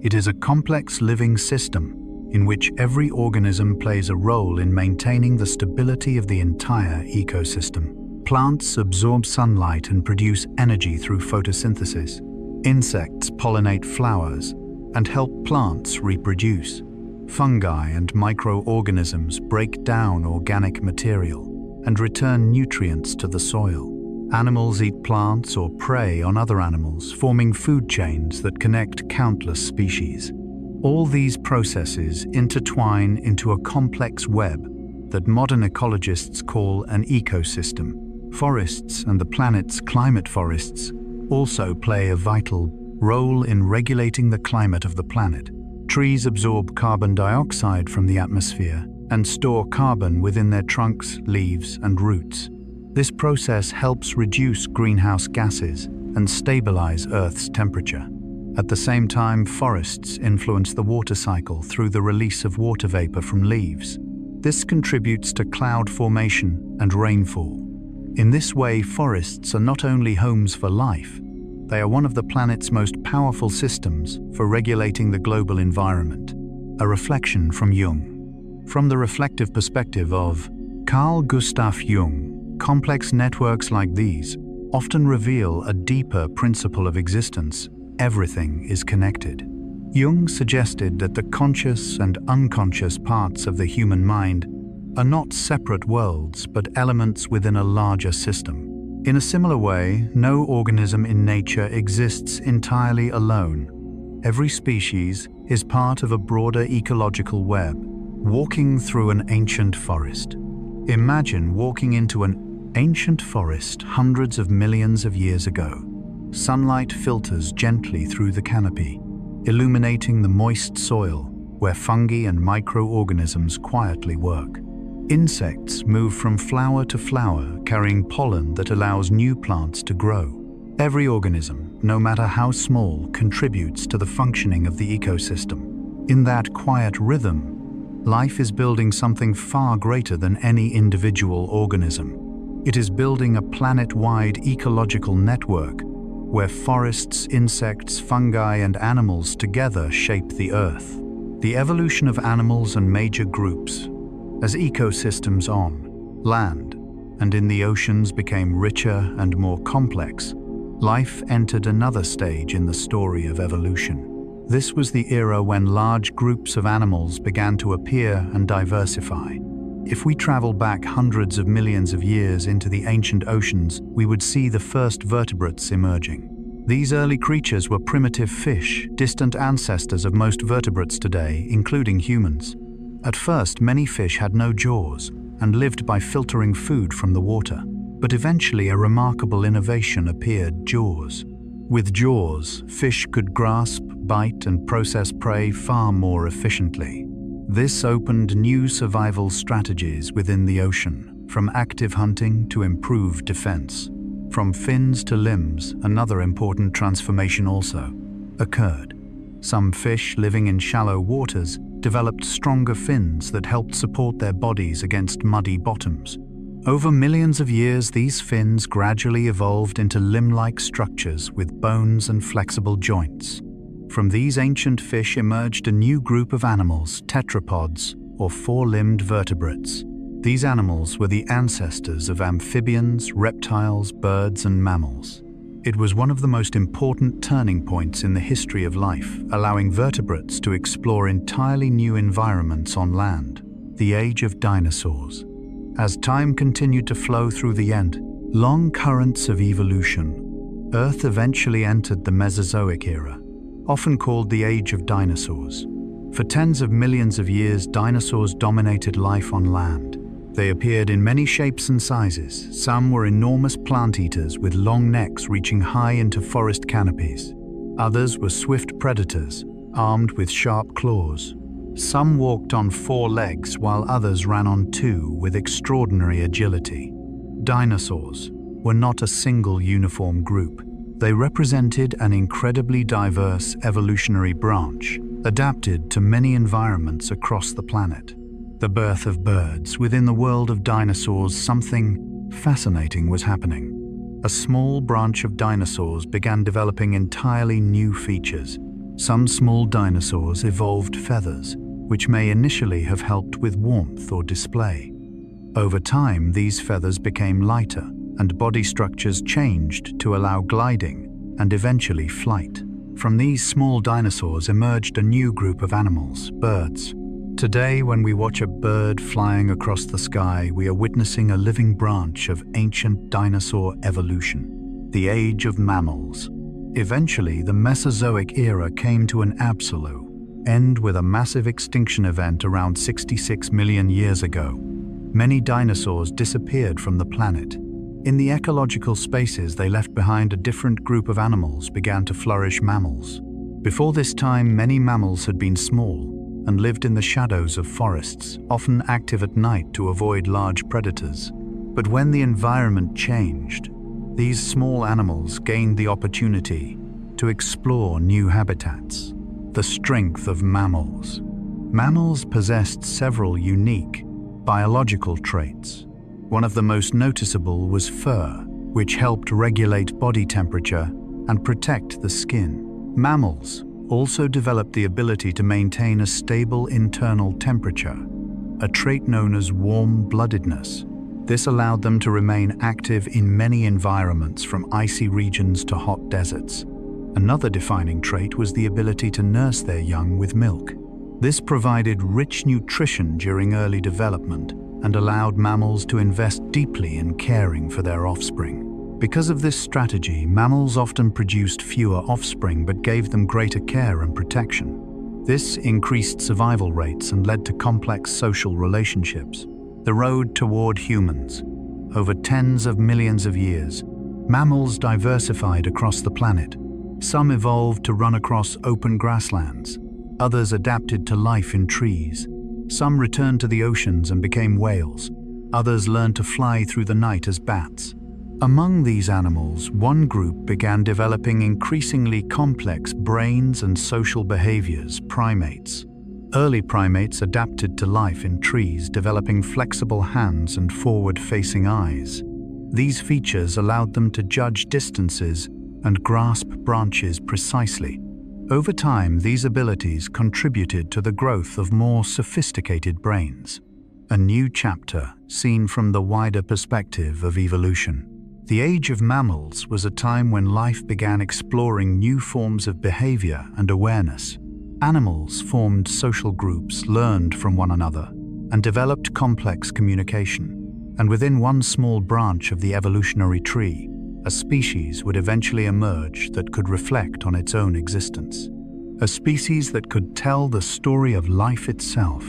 It is a complex living system in which every organism plays a role in maintaining the stability of the entire ecosystem. Plants absorb sunlight and produce energy through photosynthesis. Insects pollinate flowers and help plants reproduce. Fungi and microorganisms break down organic material and return nutrients to the soil. Animals eat plants or prey on other animals, forming food chains that connect countless species. All these processes intertwine into a complex web that modern ecologists call an ecosystem. Forests and the planet's climate forests also play a vital role in regulating the climate of the planet. Trees absorb carbon dioxide from the atmosphere and store carbon within their trunks, leaves, and roots. This process helps reduce greenhouse gases and stabilize Earth's temperature. At the same time, forests influence the water cycle through the release of water vapor from leaves. This contributes to cloud formation and rainfall. In this way, forests are not only homes for life, they are one of the planet's most powerful systems for regulating the global environment. A reflection from Jung. From the reflective perspective of Carl Gustav Jung, complex networks like these often reveal a deeper principle of existence. Everything is connected. Jung suggested that the conscious and unconscious parts of the human mind are not separate worlds but elements within a larger system. In a similar way, no organism in nature exists entirely alone. Every species is part of a broader ecological web. Walking through an ancient forest. Imagine walking into an ancient forest hundreds of millions of years ago. Sunlight filters gently through the canopy, illuminating the moist soil where fungi and microorganisms quietly work. Insects move from flower to flower, carrying pollen that allows new plants to grow. Every organism, no matter how small, contributes to the functioning of the ecosystem. In that quiet rhythm, life is building something far greater than any individual organism. It is building a planet-wide ecological network where forests, insects, fungi, and animals together shape the Earth. The evolution of animals and major groups, as ecosystems on land and in the oceans became richer and more complex, life entered another stage in the story of evolution. This was the era when large groups of animals began to appear and diversify. If we travel back hundreds of millions of years into the ancient oceans, we would see the first vertebrates emerging. These early creatures were primitive fish, distant ancestors of most vertebrates today, including humans. At first, many fish had no jaws and lived by filtering food from the water. But eventually a remarkable innovation appeared: jaws. With jaws, fish could grasp, bite, and process prey far more efficiently. This opened new survival strategies within the ocean, from active hunting to improved defense. From fins to limbs, another important transformation also occurred. Some fish living in shallow waters developed stronger fins that helped support their bodies against muddy bottoms. Over millions of years, these fins gradually evolved into limb-like structures with bones and flexible joints. From these ancient fish emerged a new group of animals, tetrapods, or four-limbed vertebrates. These animals were the ancestors of amphibians, reptiles, birds, and mammals. It was one of the most important turning points in the history of life, allowing vertebrates to explore entirely new environments on land. The age of dinosaurs. As time continued to flow through the end, long currents of evolution, Earth eventually entered the Mesozoic era, often called the age of dinosaurs. For tens of millions of years, dinosaurs dominated life on land. They appeared in many shapes and sizes. Some were enormous plant-eaters with long necks reaching high into forest canopies. Others were swift predators, armed with sharp claws. Some walked on four legs while others ran on two with extraordinary agility. Dinosaurs were not a single uniform group. They represented an incredibly diverse evolutionary branch, adapted to many environments across the planet. The birth of birds. Within the world of dinosaurs, something fascinating was happening. A small branch of dinosaurs began developing entirely new features. Some small dinosaurs evolved feathers, which may initially have helped with warmth or display. Over time, these feathers became lighter, and body structures changed to allow gliding and eventually flight. From these small dinosaurs emerged a new group of animals, birds. Today, when we watch a bird flying across the sky, we are witnessing a living branch of ancient dinosaur evolution, the age of mammals. Eventually, the Mesozoic era came to an absolute end with a massive extinction event around 66 million years ago. Many dinosaurs disappeared from the planet. In the ecological spaces they left behind, a different group of animals began to flourish: mammals. Before this time, many mammals had been small and lived in the shadows of forests, often active at night to avoid large predators. But when the environment changed, these small animals gained the opportunity to explore new habitats. The strength of mammals. Mammals possessed several unique biological traits. One of the most noticeable was fur, which helped regulate body temperature and protect the skin. Mammals also developed the ability to maintain a stable internal temperature, a trait known as warm-bloodedness. This allowed them to remain active in many environments, from icy regions to hot deserts. Another defining trait was the ability to nurse their young with milk. This provided rich nutrition during early development and allowed mammals to invest deeply in caring for their offspring. Because of this strategy, mammals often produced fewer offspring but gave them greater care and protection. This increased survival rates and led to complex social relationships. The road toward humans. Over tens of millions of years, mammals diversified across the planet. Some evolved to run across open grasslands. Others adapted to life in trees. Some returned to the oceans and became whales. Others learned to fly through the night as bats. Among these animals, one group began developing increasingly complex brains and social behaviors: primates. Early primates adapted to life in trees, developing flexible hands and forward-facing eyes. These features allowed them to judge distances and grasp branches precisely. Over time, these abilities contributed to the growth of more sophisticated brains. A new chapter seen from the wider perspective of evolution. The age of mammals was a time when life began exploring new forms of behavior and awareness. Animals formed social groups, learned from one another, and developed complex communication. And within one small branch of the evolutionary tree, a species would eventually emerge that could reflect on its own existence. A species that could tell the story of life itself.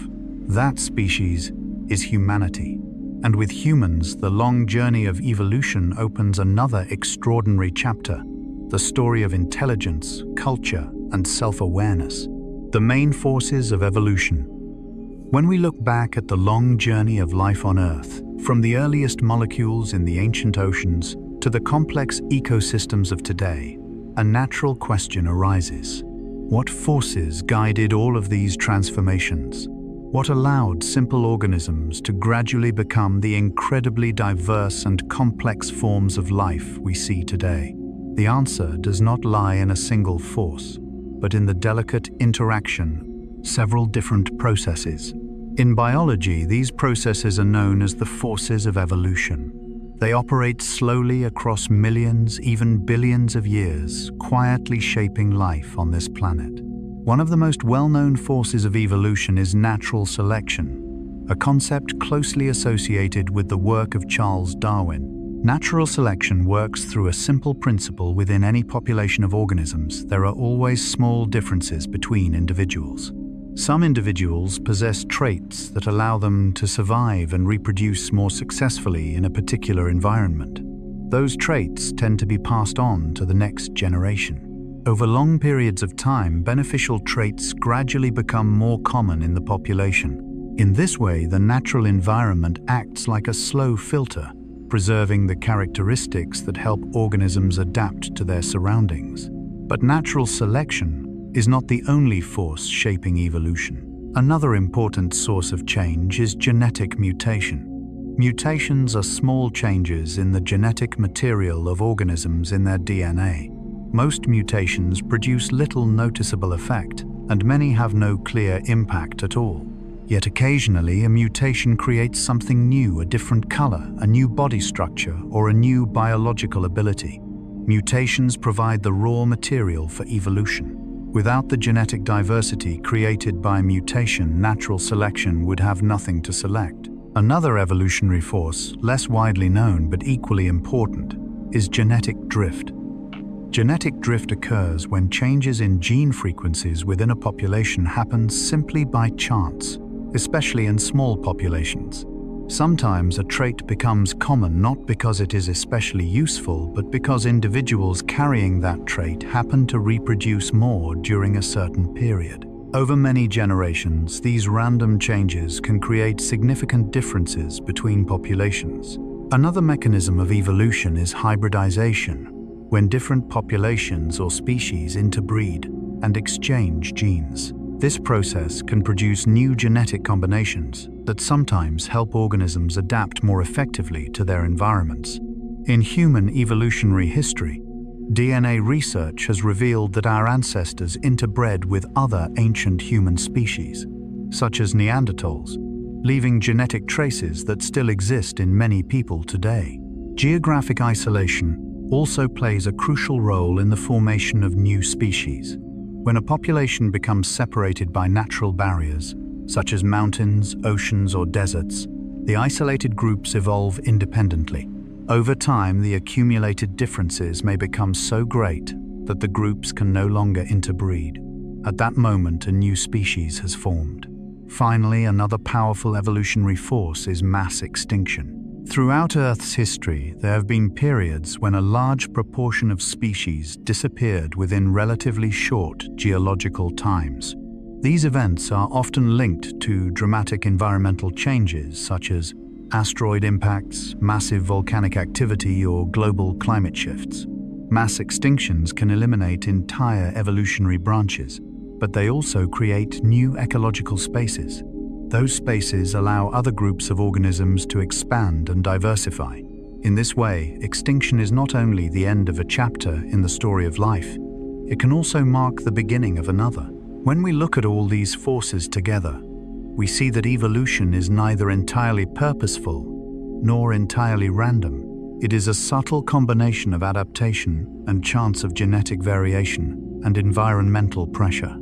That species is humanity. And with humans, the long journey of evolution opens another extraordinary chapter, the story of intelligence, culture, and self-awareness. The main forces of evolution. When we look back at the long journey of life on Earth, from the earliest molecules in the ancient oceans to the complex ecosystems of today, a natural question arises. What forces guided all of these transformations? What allowed simple organisms to gradually become the incredibly diverse and complex forms of life we see today? The answer does not lie in a single force, but in the delicate interaction of several different processes. In biology, these processes are known as the forces of evolution. They operate slowly across millions, even billions of years, quietly shaping life on this planet. One of the most well-known forces of evolution is natural selection, a concept closely associated with the work of Charles Darwin. Natural selection works through a simple principle. Within any population of organisms, there are always small differences between individuals. Some individuals possess traits that allow them to survive and reproduce more successfully in a particular environment. Those traits tend to be passed on to the next generation. Over long periods of time, beneficial traits gradually become more common in the population. In this way, the natural environment acts like a slow filter, preserving the characteristics that help organisms adapt to their surroundings. But natural selection is not the only force shaping evolution. Another important source of change is genetic mutation. Mutations are small changes in the genetic material of organisms in their DNA. Most mutations produce little noticeable effect, and many have no clear impact at all. Yet occasionally, a mutation creates something new, a different color, a new body structure, or a new biological ability. Mutations provide the raw material for evolution. Without the genetic diversity created by mutation, natural selection would have nothing to select. Another evolutionary force, less widely known but equally important, is genetic drift. Genetic drift occurs when changes in gene frequencies within a population happen simply by chance, especially in small populations. Sometimes a trait becomes common not because it is especially useful, but because individuals carrying that trait happen to reproduce more during a certain period. Over many generations, these random changes can create significant differences between populations. Another mechanism of evolution is hybridization, when different populations or species interbreed and exchange genes. This process can produce new genetic combinations that sometimes help organisms adapt more effectively to their environments. In human evolutionary history, DNA research has revealed that our ancestors interbred with other ancient human species, such as Neanderthals, leaving genetic traces that still exist in many people today. Geographic isolation also plays a crucial role in the formation of new species. When a population becomes separated by natural barriers, such as mountains, oceans, or deserts, the isolated groups evolve independently. Over time, the accumulated differences may become so great that the groups can no longer interbreed. At that moment, a new species has formed. Finally, another powerful evolutionary force is mass extinction. Throughout Earth's history, there have been periods when a large proportion of species disappeared within relatively short geological times. These events are often linked to dramatic environmental changes such as asteroid impacts, massive volcanic activity, or global climate shifts. Mass extinctions can eliminate entire evolutionary branches, but they also create new ecological spaces. Those spaces allow other groups of organisms to expand and diversify. In this way, extinction is not only the end of a chapter in the story of life, it can also mark the beginning of another. When we look at all these forces together, we see that evolution is neither entirely purposeful nor entirely random. It is a subtle combination of adaptation and chance, of genetic variation and environmental pressure.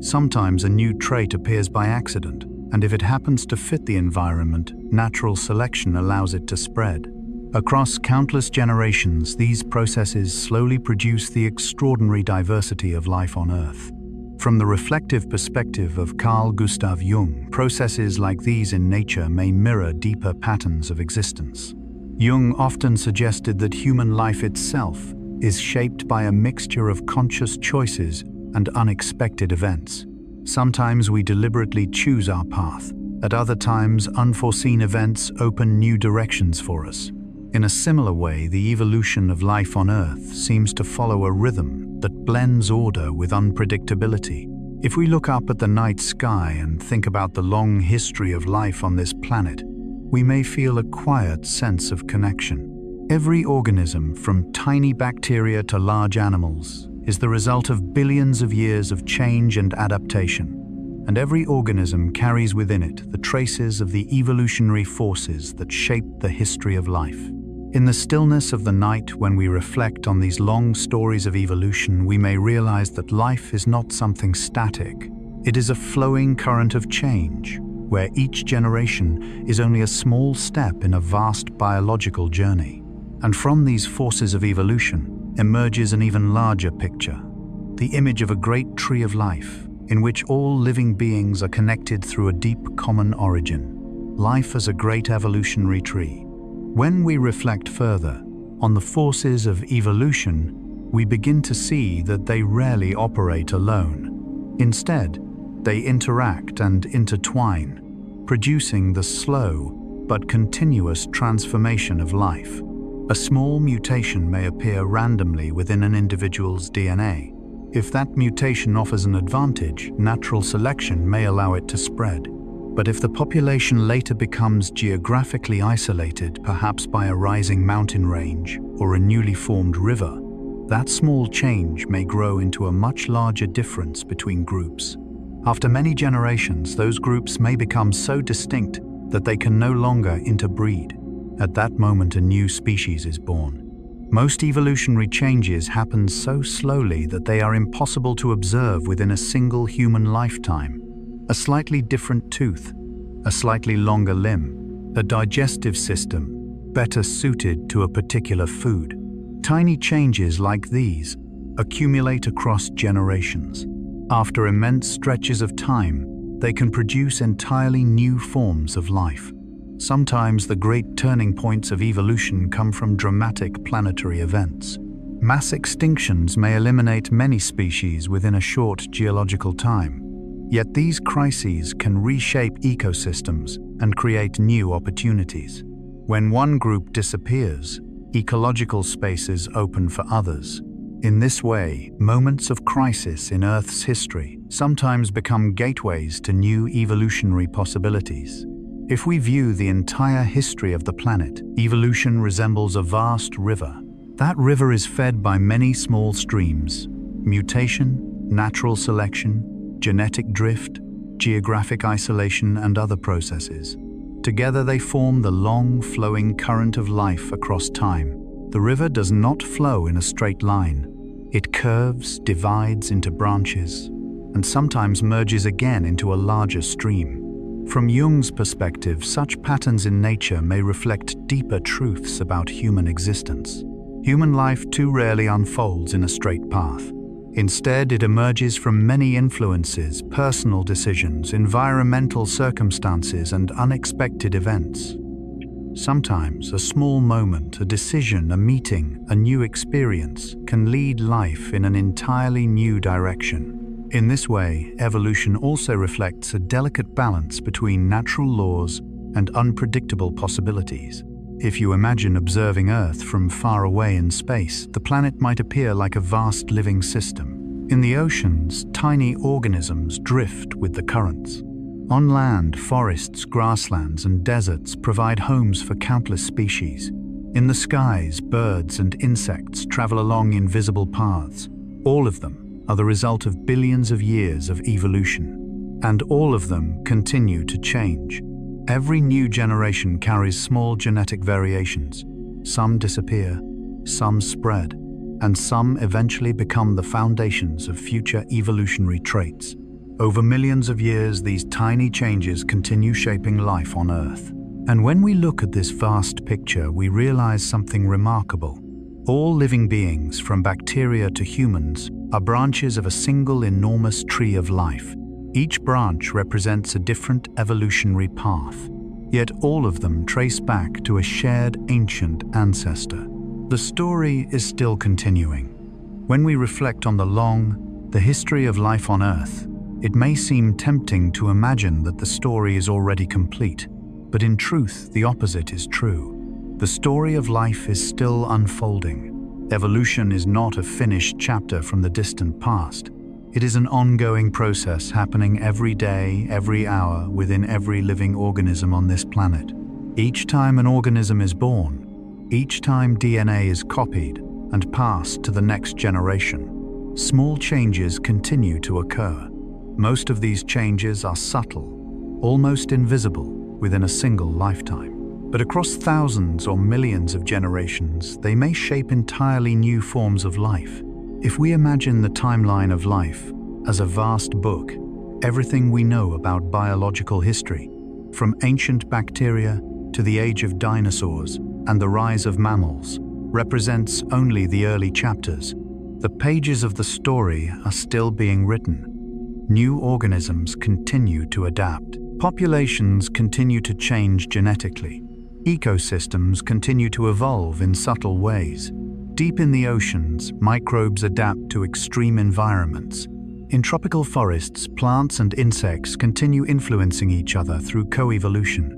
Sometimes a new trait appears by accident, and if it happens to fit the environment, natural selection allows it to spread. Across countless generations, these processes slowly produce the extraordinary diversity of life on Earth. From the reflective perspective of Carl Gustav Jung, processes like these in nature may mirror deeper patterns of existence. Jung often suggested that human life itself is shaped by a mixture of conscious choices and unexpected events. Sometimes we deliberately choose our path. At other times, unforeseen events open new directions for us. In a similar way, the evolution of life on Earth seems to follow a rhythm that blends order with unpredictability. If we look up at the night sky and think about the long history of life on this planet, we may feel a quiet sense of connection. Every organism, from tiny bacteria to large animals, is the result of billions of years of change and adaptation. And every organism carries within it the traces of the evolutionary forces that shaped the history of life. In the stillness of the night, when we reflect on these long stories of evolution, we may realize that life is not something static. It is a flowing current of change, where each generation is only a small step in a vast biological journey. And from these forces of evolution emerges an even larger picture, the image of a great tree of life, in which all living beings are connected through a deep common origin. Life as a great evolutionary tree. When we reflect further on the forces of evolution, we begin to see that they rarely operate alone. Instead, they interact and intertwine, producing the slow but continuous transformation of life. A small mutation may appear randomly within an individual's DNA. If that mutation offers an advantage, natural selection may allow it to spread. But if the population later becomes geographically isolated, perhaps by a rising mountain range or a newly formed river, that small change may grow into a much larger difference between groups. After many generations, those groups may become so distinct that they can no longer interbreed. At that moment, a new species is born. Most evolutionary changes happen so slowly that they are impossible to observe within a single human lifetime. A slightly different tooth, a slightly longer limb, a digestive system better suited to a particular food. Tiny changes like these accumulate across generations. After immense stretches of time, they can produce entirely new forms of life. Sometimes the great turning points of evolution come from dramatic planetary events. Mass extinctions may eliminate many species within a short geological time. Yet these crises can reshape ecosystems and create new opportunities. When one group disappears, ecological spaces open for others. In this way, moments of crisis in Earth's history sometimes become gateways to new evolutionary possibilities. If we view the entire history of the planet, evolution resembles a vast river. That river is fed by many small streams: mutation, natural selection, genetic drift, geographic isolation, and other processes. Together they form the long, flowing current of life across time. The river does not flow in a straight line. It curves, divides into branches, and sometimes merges again into a larger stream. From Jung's perspective, such patterns in nature may reflect deeper truths about human existence. Human life too rarely unfolds in a straight path. Instead, it emerges from many influences, personal decisions, environmental circumstances, and unexpected events. Sometimes a small moment, a decision, a meeting, a new experience can lead life in an entirely new direction. In this way, evolution also reflects a delicate balance between natural laws and unpredictable possibilities. If you imagine observing Earth from far away in space, the planet might appear like a vast living system. In the oceans, tiny organisms drift with the currents. On land, forests, grasslands, and deserts provide homes for countless species. In the skies, birds and insects travel along invisible paths. All of them are the result of billions of years of evolution. And all of them continue to change. Every new generation carries small genetic variations. Some disappear, some spread, and some eventually become the foundations of future evolutionary traits. Over millions of years, these tiny changes continue shaping life on Earth. And when we look at this vast picture, we realize something remarkable. All living beings, from bacteria to humans, are branches of a single enormous tree of life. Each branch represents a different evolutionary path, yet all of them trace back to a shared ancient ancestor. The story is still continuing. When we reflect on the history of life on Earth, it may seem tempting to imagine that the story is already complete, but in truth, the opposite is true. The story of life is still unfolding. Evolution is not a finished chapter from the distant past. It is an ongoing process happening every day, every hour, within every living organism on this planet. Each time an organism is born, each time DNA is copied and passed to the next generation, small changes continue to occur. Most of these changes are subtle, almost invisible, within a single lifetime. But across thousands or millions of generations, they may shape entirely new forms of life. If we imagine the timeline of life as a vast book, everything we know about biological history, from ancient bacteria to the age of dinosaurs and the rise of mammals, represents only the early chapters. The pages of the story are still being written. New organisms continue to adapt. Populations continue to change genetically. Ecosystems continue to evolve in subtle ways. Deep in the oceans, microbes adapt to extreme environments. In tropical forests, plants and insects continue influencing each other through coevolution.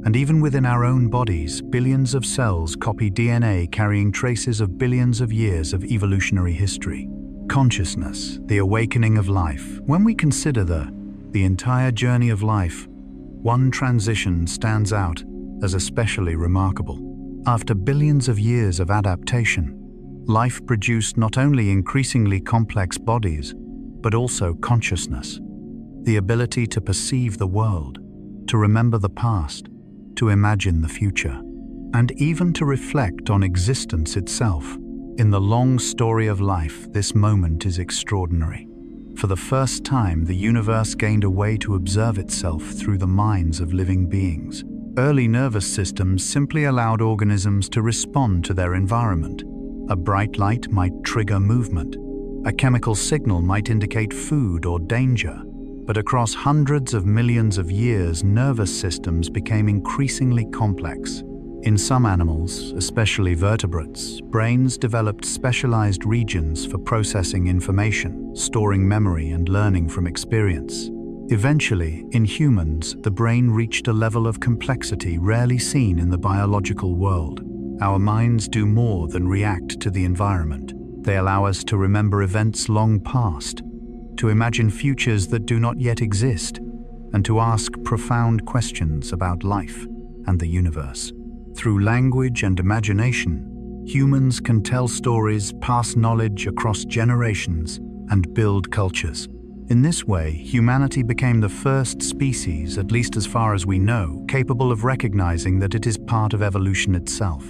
And even within our own bodies, billions of cells copy DNA carrying traces of billions of years of evolutionary history. Consciousness, the awakening of life. When we consider the entire journey of life, one transition stands out as especially remarkable. After billions of years of adaptation, life produced not only increasingly complex bodies, but also consciousness, the ability to perceive the world, to remember the past, to imagine the future, and even to reflect on existence itself. In the long story of life, this moment is extraordinary. For the first time, the universe gained a way to observe itself through the minds of living beings. Early nervous systems simply allowed organisms to respond to their environment. A bright light might trigger movement. A chemical signal might indicate food or danger. But across hundreds of millions of years, nervous systems became increasingly complex. In some animals, especially vertebrates, brains developed specialized regions for processing information, storing memory, and learning from experience. Eventually, in humans, the brain reached a level of complexity rarely seen in the biological world. Our minds do more than react to the environment. They allow us to remember events long past, to imagine futures that do not yet exist, and to ask profound questions about life and the universe. Through language and imagination, humans can tell stories, pass knowledge across generations, and build cultures. In this way, humanity became the first species, at least as far as we know, capable of recognizing that it is part of evolution itself.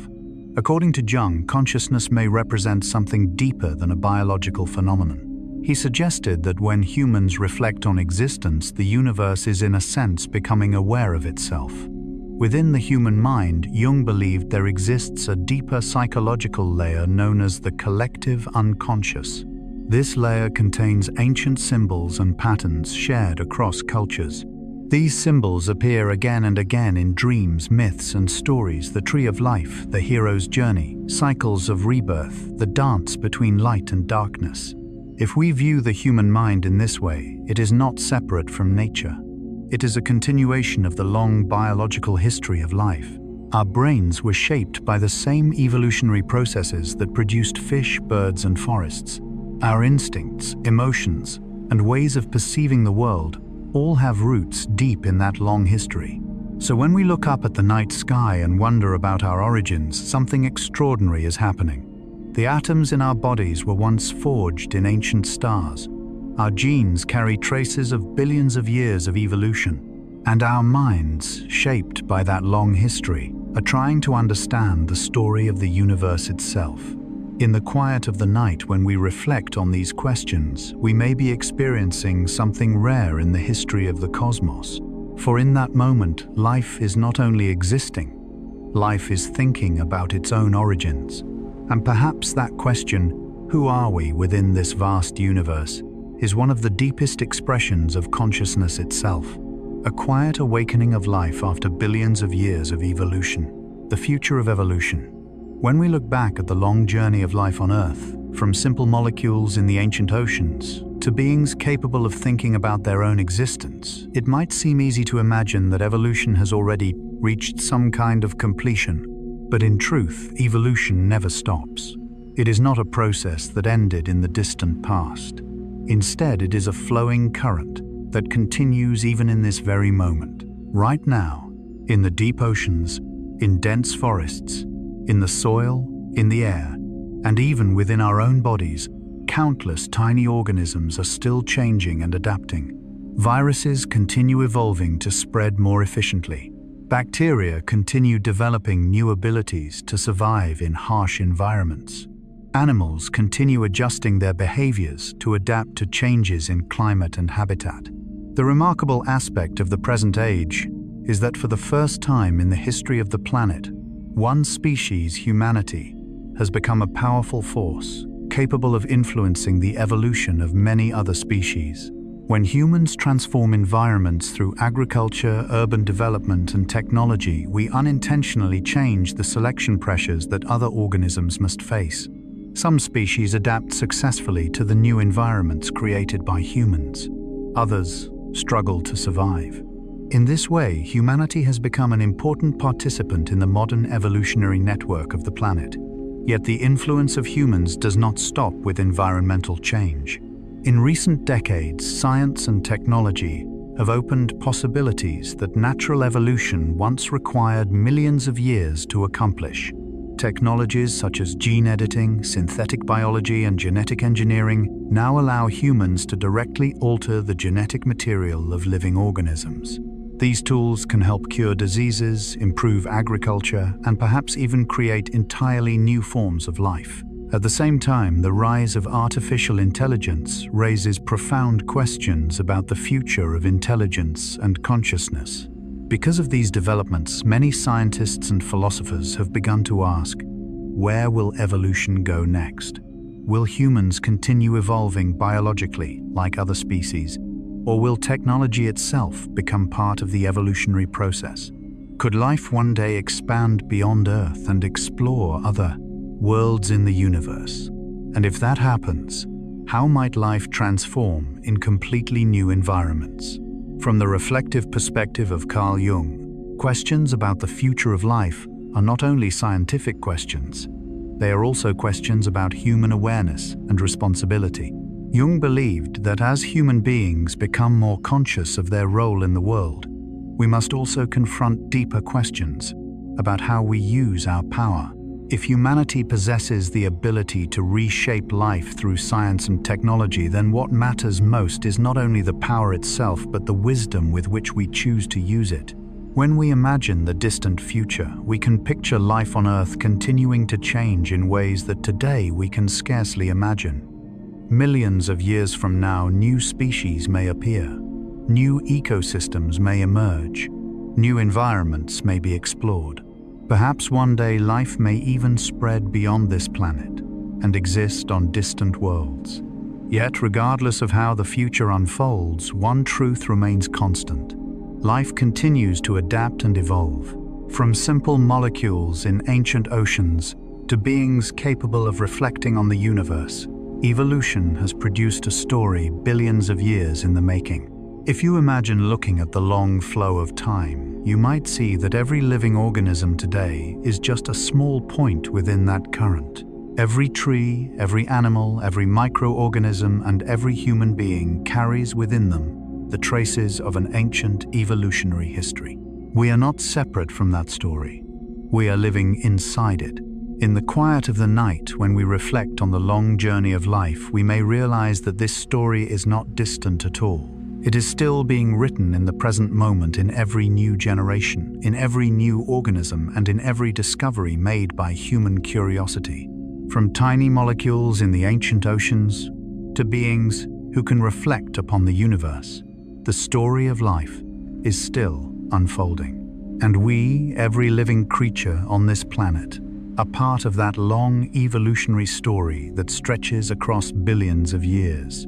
According to Jung, consciousness may represent something deeper than a biological phenomenon. He suggested that when humans reflect on existence, the universe is in a sense becoming aware of itself. Within the human mind, Jung believed there exists a deeper psychological layer known as the collective unconscious. This layer contains ancient symbols and patterns shared across cultures. These symbols appear again and again in dreams, myths, and stories: the tree of life, the hero's journey, cycles of rebirth, the dance between light and darkness. If we view the human mind in this way, it is not separate from nature. It is a continuation of the long biological history of life. Our brains were shaped by the same evolutionary processes that produced fish, birds, and forests. Our instincts, emotions, and ways of perceiving the world all have roots deep in that long history. So when we look up at the night sky and wonder about our origins, something extraordinary is happening. The atoms in our bodies were once forged in ancient stars. Our genes carry traces of billions of years of evolution. And our minds, shaped by that long history, are trying to understand the story of the universe itself. In the quiet of the night, when we reflect on these questions, we may be experiencing something rare in the history of the cosmos. For in that moment, life is not only existing, life is thinking about its own origins. And perhaps that question, who are we within this vast universe, is one of the deepest expressions of consciousness itself. A quiet awakening of life after billions of years of evolution. The future of evolution. When we look back at the long journey of life on Earth, from simple molecules in the ancient oceans to beings capable of thinking about their own existence, it might seem easy to imagine that evolution has already reached some kind of completion. But in truth, evolution never stops. It is not a process that ended in the distant past. Instead, it is a flowing current that continues even in this very moment, right now, in the deep oceans, in dense forests, in the soil, in the air, and even within our own bodies. Countless tiny organisms are still changing and adapting. Viruses continue evolving to spread more efficiently. Bacteria continue developing new abilities to survive in harsh environments. Animals continue adjusting their behaviors to adapt to changes in climate and habitat. The remarkable aspect of the present age is that for the first time in the history of the planet, one species, humanity, has become a powerful force, capable of influencing the evolution of many other species. When humans transform environments through agriculture, urban development, and technology, we unintentionally change the selection pressures that other organisms must face. Some species adapt successfully to the new environments created by humans. Others struggle to survive. In this way, humanity has become an important participant in the modern evolutionary network of the planet. Yet the influence of humans does not stop with environmental change. In recent decades, science and technology have opened possibilities that natural evolution once required millions of years to accomplish. Technologies such as gene editing, synthetic biology, and genetic engineering now allow humans to directly alter the genetic material of living organisms. These tools can help cure diseases, improve agriculture, and perhaps even create entirely new forms of life. At the same time, the rise of artificial intelligence raises profound questions about the future of intelligence and consciousness. Because of these developments, many scientists and philosophers have begun to ask, where will evolution go next? Will humans continue evolving biologically like other species, or will technology itself become part of the evolutionary process? Could life one day expand beyond Earth and explore other worlds in the universe? And if that happens, how might life transform in completely new environments? From the reflective perspective of Carl Jung, questions about the future of life are not only scientific questions, they are also questions about human awareness and responsibility. Jung believed that as human beings become more conscious of their role in the world, we must also confront deeper questions about how we use our power. If humanity possesses the ability to reshape life through science and technology, then what matters most is not only the power itself, but the wisdom with which we choose to use it. When we imagine the distant future, we can picture life on Earth continuing to change in ways that today we can scarcely imagine. Millions of years from now, new species may appear, new ecosystems may emerge, new environments may be explored. Perhaps one day life may even spread beyond this planet and exist on distant worlds. Yet, regardless of how the future unfolds, one truth remains constant. Life continues to adapt and evolve. From simple molecules in ancient oceans to beings capable of reflecting on the universe, evolution has produced a story billions of years in the making. If you imagine looking at the long flow of time, you might see that every living organism today is just a small point within that current. Every tree, every animal, every microorganism, and every human being carries within them the traces of an ancient evolutionary history. We are not separate from that story. We are living inside it. In the quiet of the night, when we reflect on the long journey of life, we may realize that this story is not distant at all. It is still being written in the present moment, in every new generation, in every new organism, and in every discovery made by human curiosity. From tiny molecules in the ancient oceans to beings who can reflect upon the universe, the story of life is still unfolding. And we, every living creature on this planet, are part of that long evolutionary story that stretches across billions of years.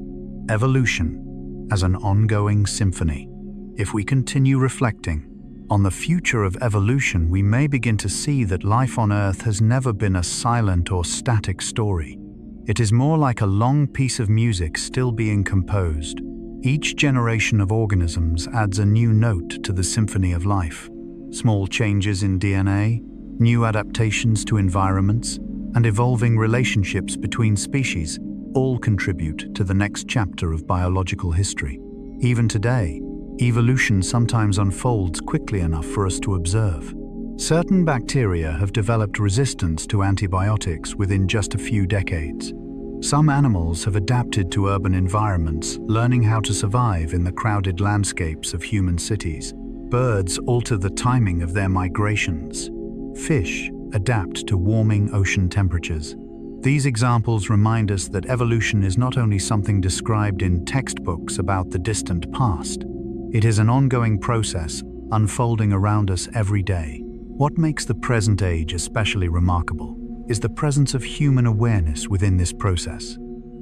Evolution as an ongoing symphony. If we continue reflecting on the future of evolution, we may begin to see that life on Earth has never been a silent or static story. It is more like a long piece of music still being composed. Each generation of organisms adds a new note to the symphony of life. Small changes in DNA, new adaptations to environments, and evolving relationships between species all contribute to the next chapter of biological history. Even today, evolution sometimes unfolds quickly enough for us to observe. Certain bacteria have developed resistance to antibiotics within just a few decades. Some animals have adapted to urban environments, learning how to survive in the crowded landscapes of human cities. Birds alter the timing of their migrations. Fish adapt to warming ocean temperatures. These examples remind us that evolution is not only something described in textbooks about the distant past. It is an ongoing process, unfolding around us every day. What makes the present age especially remarkable is the presence of human awareness within this process.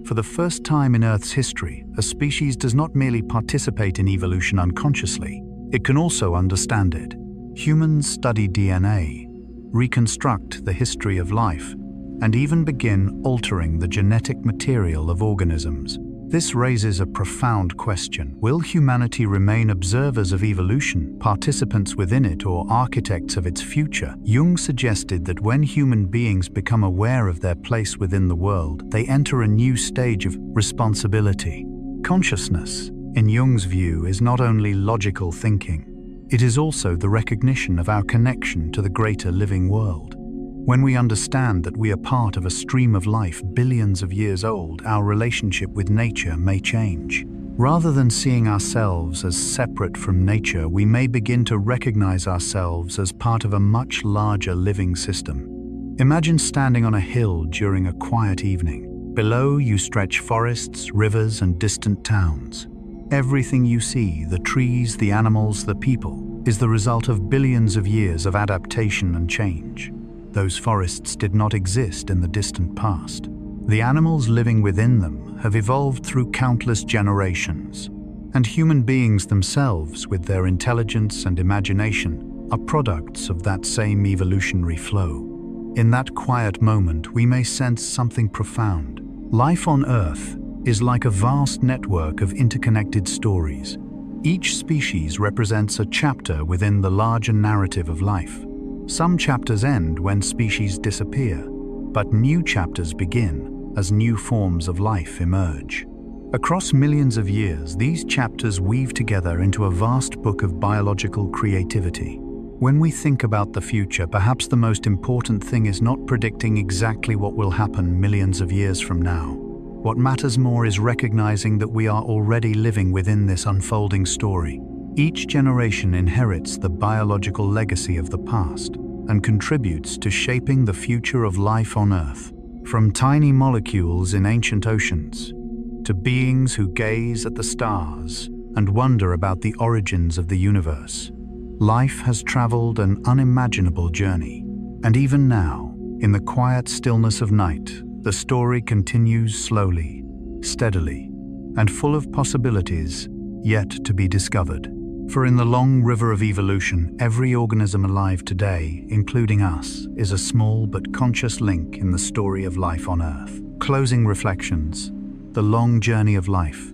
For the first time in Earth's history, a species does not merely participate in evolution unconsciously, it can also understand it. Humans study DNA, reconstruct the history of life, and even begin altering the genetic material of organisms. This raises a profound question. Will humanity remain observers of evolution, participants within it, or architects of its future? Jung suggested that when human beings become aware of their place within the world, they enter a new stage of responsibility. Consciousness, in Jung's view, is not only logical thinking, it is also the recognition of our connection to the greater living world. When we understand that we are part of a stream of life billions of years old, our relationship with nature may change. Rather than seeing ourselves as separate from nature, we may begin to recognize ourselves as part of a much larger living system. Imagine standing on a hill during a quiet evening. Below you stretch forests, rivers, and distant towns. Everything you see, the trees, the animals, the people, is the result of billions of years of adaptation and change. Those forests did not exist in the distant past. The animals living within them have evolved through countless generations, and human beings themselves, with their intelligence and imagination, are products of that same evolutionary flow. In that quiet moment, we may sense something profound. Life on Earth is like a vast network of interconnected stories. Each species represents a chapter within the larger narrative of life. Some chapters end when species disappear, but new chapters begin as new forms of life emerge. Across millions of years, these chapters weave together into a vast book of biological creativity. When we think about the future, perhaps the most important thing is not predicting exactly what will happen millions of years from now. What matters more is recognizing that we are already living within this unfolding story. Each generation inherits the biological legacy of the past and contributes to shaping the future of life on Earth. From tiny molecules in ancient oceans to beings who gaze at the stars and wonder about the origins of the universe, life has traveled an unimaginable journey. And even now, in the quiet stillness of night, the story continues slowly, steadily, and full of possibilities yet to be discovered. For in the long river of evolution, every organism alive today, including us, is a small but conscious link in the story of life on Earth. Closing reflections. The long journey of life.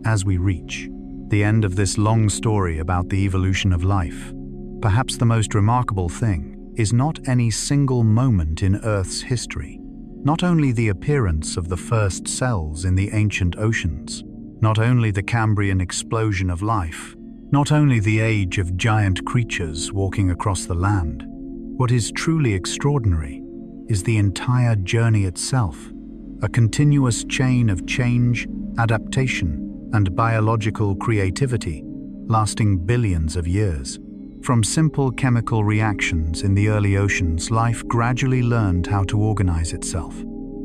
As we reach the end of this long story about the evolution of life, perhaps the most remarkable thing is not any single moment in Earth's history, not only the appearance of the first cells in the ancient oceans, not only the Cambrian explosion of life, not only the age of giant creatures walking across the land. What is truly extraordinary is the entire journey itself, a continuous chain of change, adaptation, and biological creativity lasting billions of years. From simple chemical reactions in the early oceans, life gradually learned how to organize itself.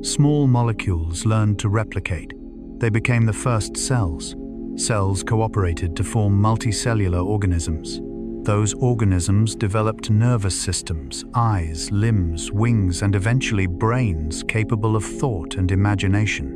Small molecules learned to replicate. They became the first cells. Cells cooperated to form multicellular organisms. Those organisms developed nervous systems, eyes, limbs, wings, and eventually brains capable of thought and imagination.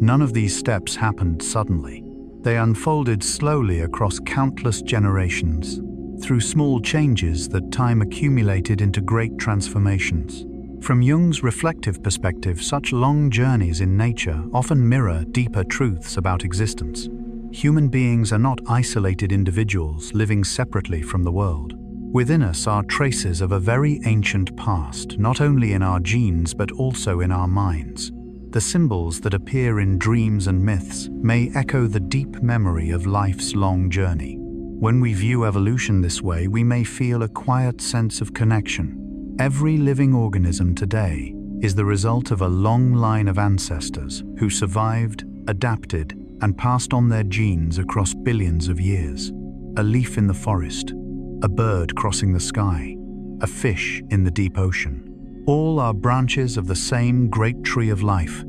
None of these steps happened suddenly. They unfolded slowly across countless generations, through small changes that time accumulated into great transformations. From Jung's reflective perspective, such long journeys in nature often mirror deeper truths about existence. Human beings are not isolated individuals living separately from the world. Within us are traces of a very ancient past, not only in our genes but also in our minds. The symbols that appear in dreams and myths may echo the deep memory of life's long journey. When we view evolution this way, we may feel a quiet sense of connection. Every living organism today is the result of a long line of ancestors who survived, adapted, and passed on their genes across billions of years. A leaf in the forest, a bird crossing the sky, a fish in the deep ocean. All are branches of the same great tree of life,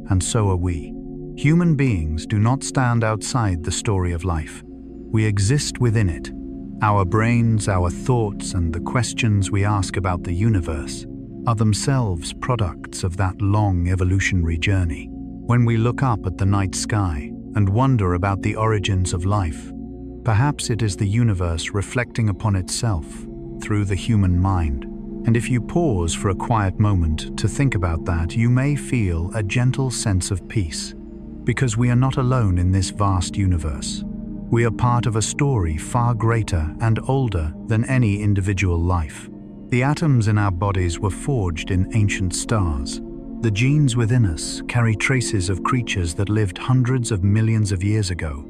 and so are we. Human beings do not stand outside the story of life. We exist within it. Our brains, our thoughts, and the questions we ask about the universe are themselves products of that long evolutionary journey. When we look up at the night sky and wonder about the origins of life, perhaps it is the universe reflecting upon itself through the human mind. And if you pause for a quiet moment to think about that, you may feel a gentle sense of peace, because we are not alone in this vast universe. We are part of a story far greater and older than any individual life. The atoms in our bodies were forged in ancient stars. The genes within us carry traces of creatures that lived hundreds of millions of years ago.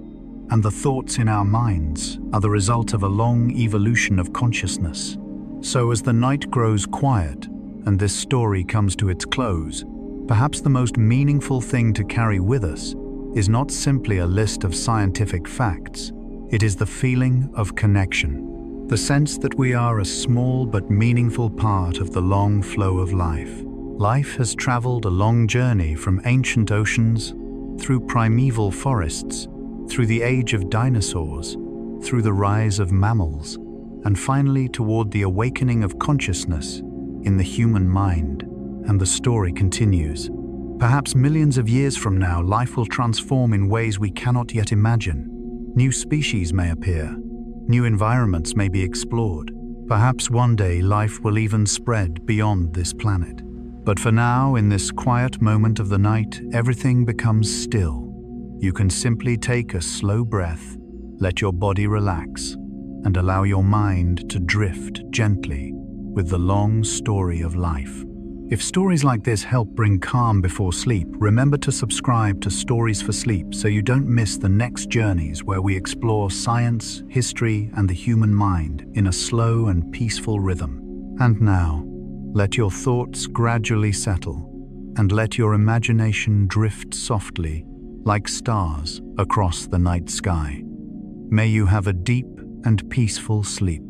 And the thoughts in our minds are the result of a long evolution of consciousness. So as the night grows quiet and this story comes to its close, perhaps the most meaningful thing to carry with us is not simply a list of scientific facts. It is the feeling of connection, the sense that we are a small but meaningful part of the long flow of life. Life has traveled a long journey from ancient oceans, through primeval forests, through the age of dinosaurs, through the rise of mammals, and finally toward the awakening of consciousness in the human mind. And the story continues. Perhaps millions of years from now, life will transform in ways we cannot yet imagine. New species may appear. New environments may be explored. Perhaps one day life will even spread beyond this planet. But for now, in this quiet moment of the night, everything becomes still. You can simply take a slow breath, let your body relax, and allow your mind to drift gently with the long story of life. If stories like this help bring calm before sleep, remember to subscribe to Stories for Sleep so you don't miss the next journeys where we explore science, history, and the human mind in a slow and peaceful rhythm. And now, let your thoughts gradually settle, and let your imagination drift softly like stars across the night sky. May you have a deep and peaceful sleep.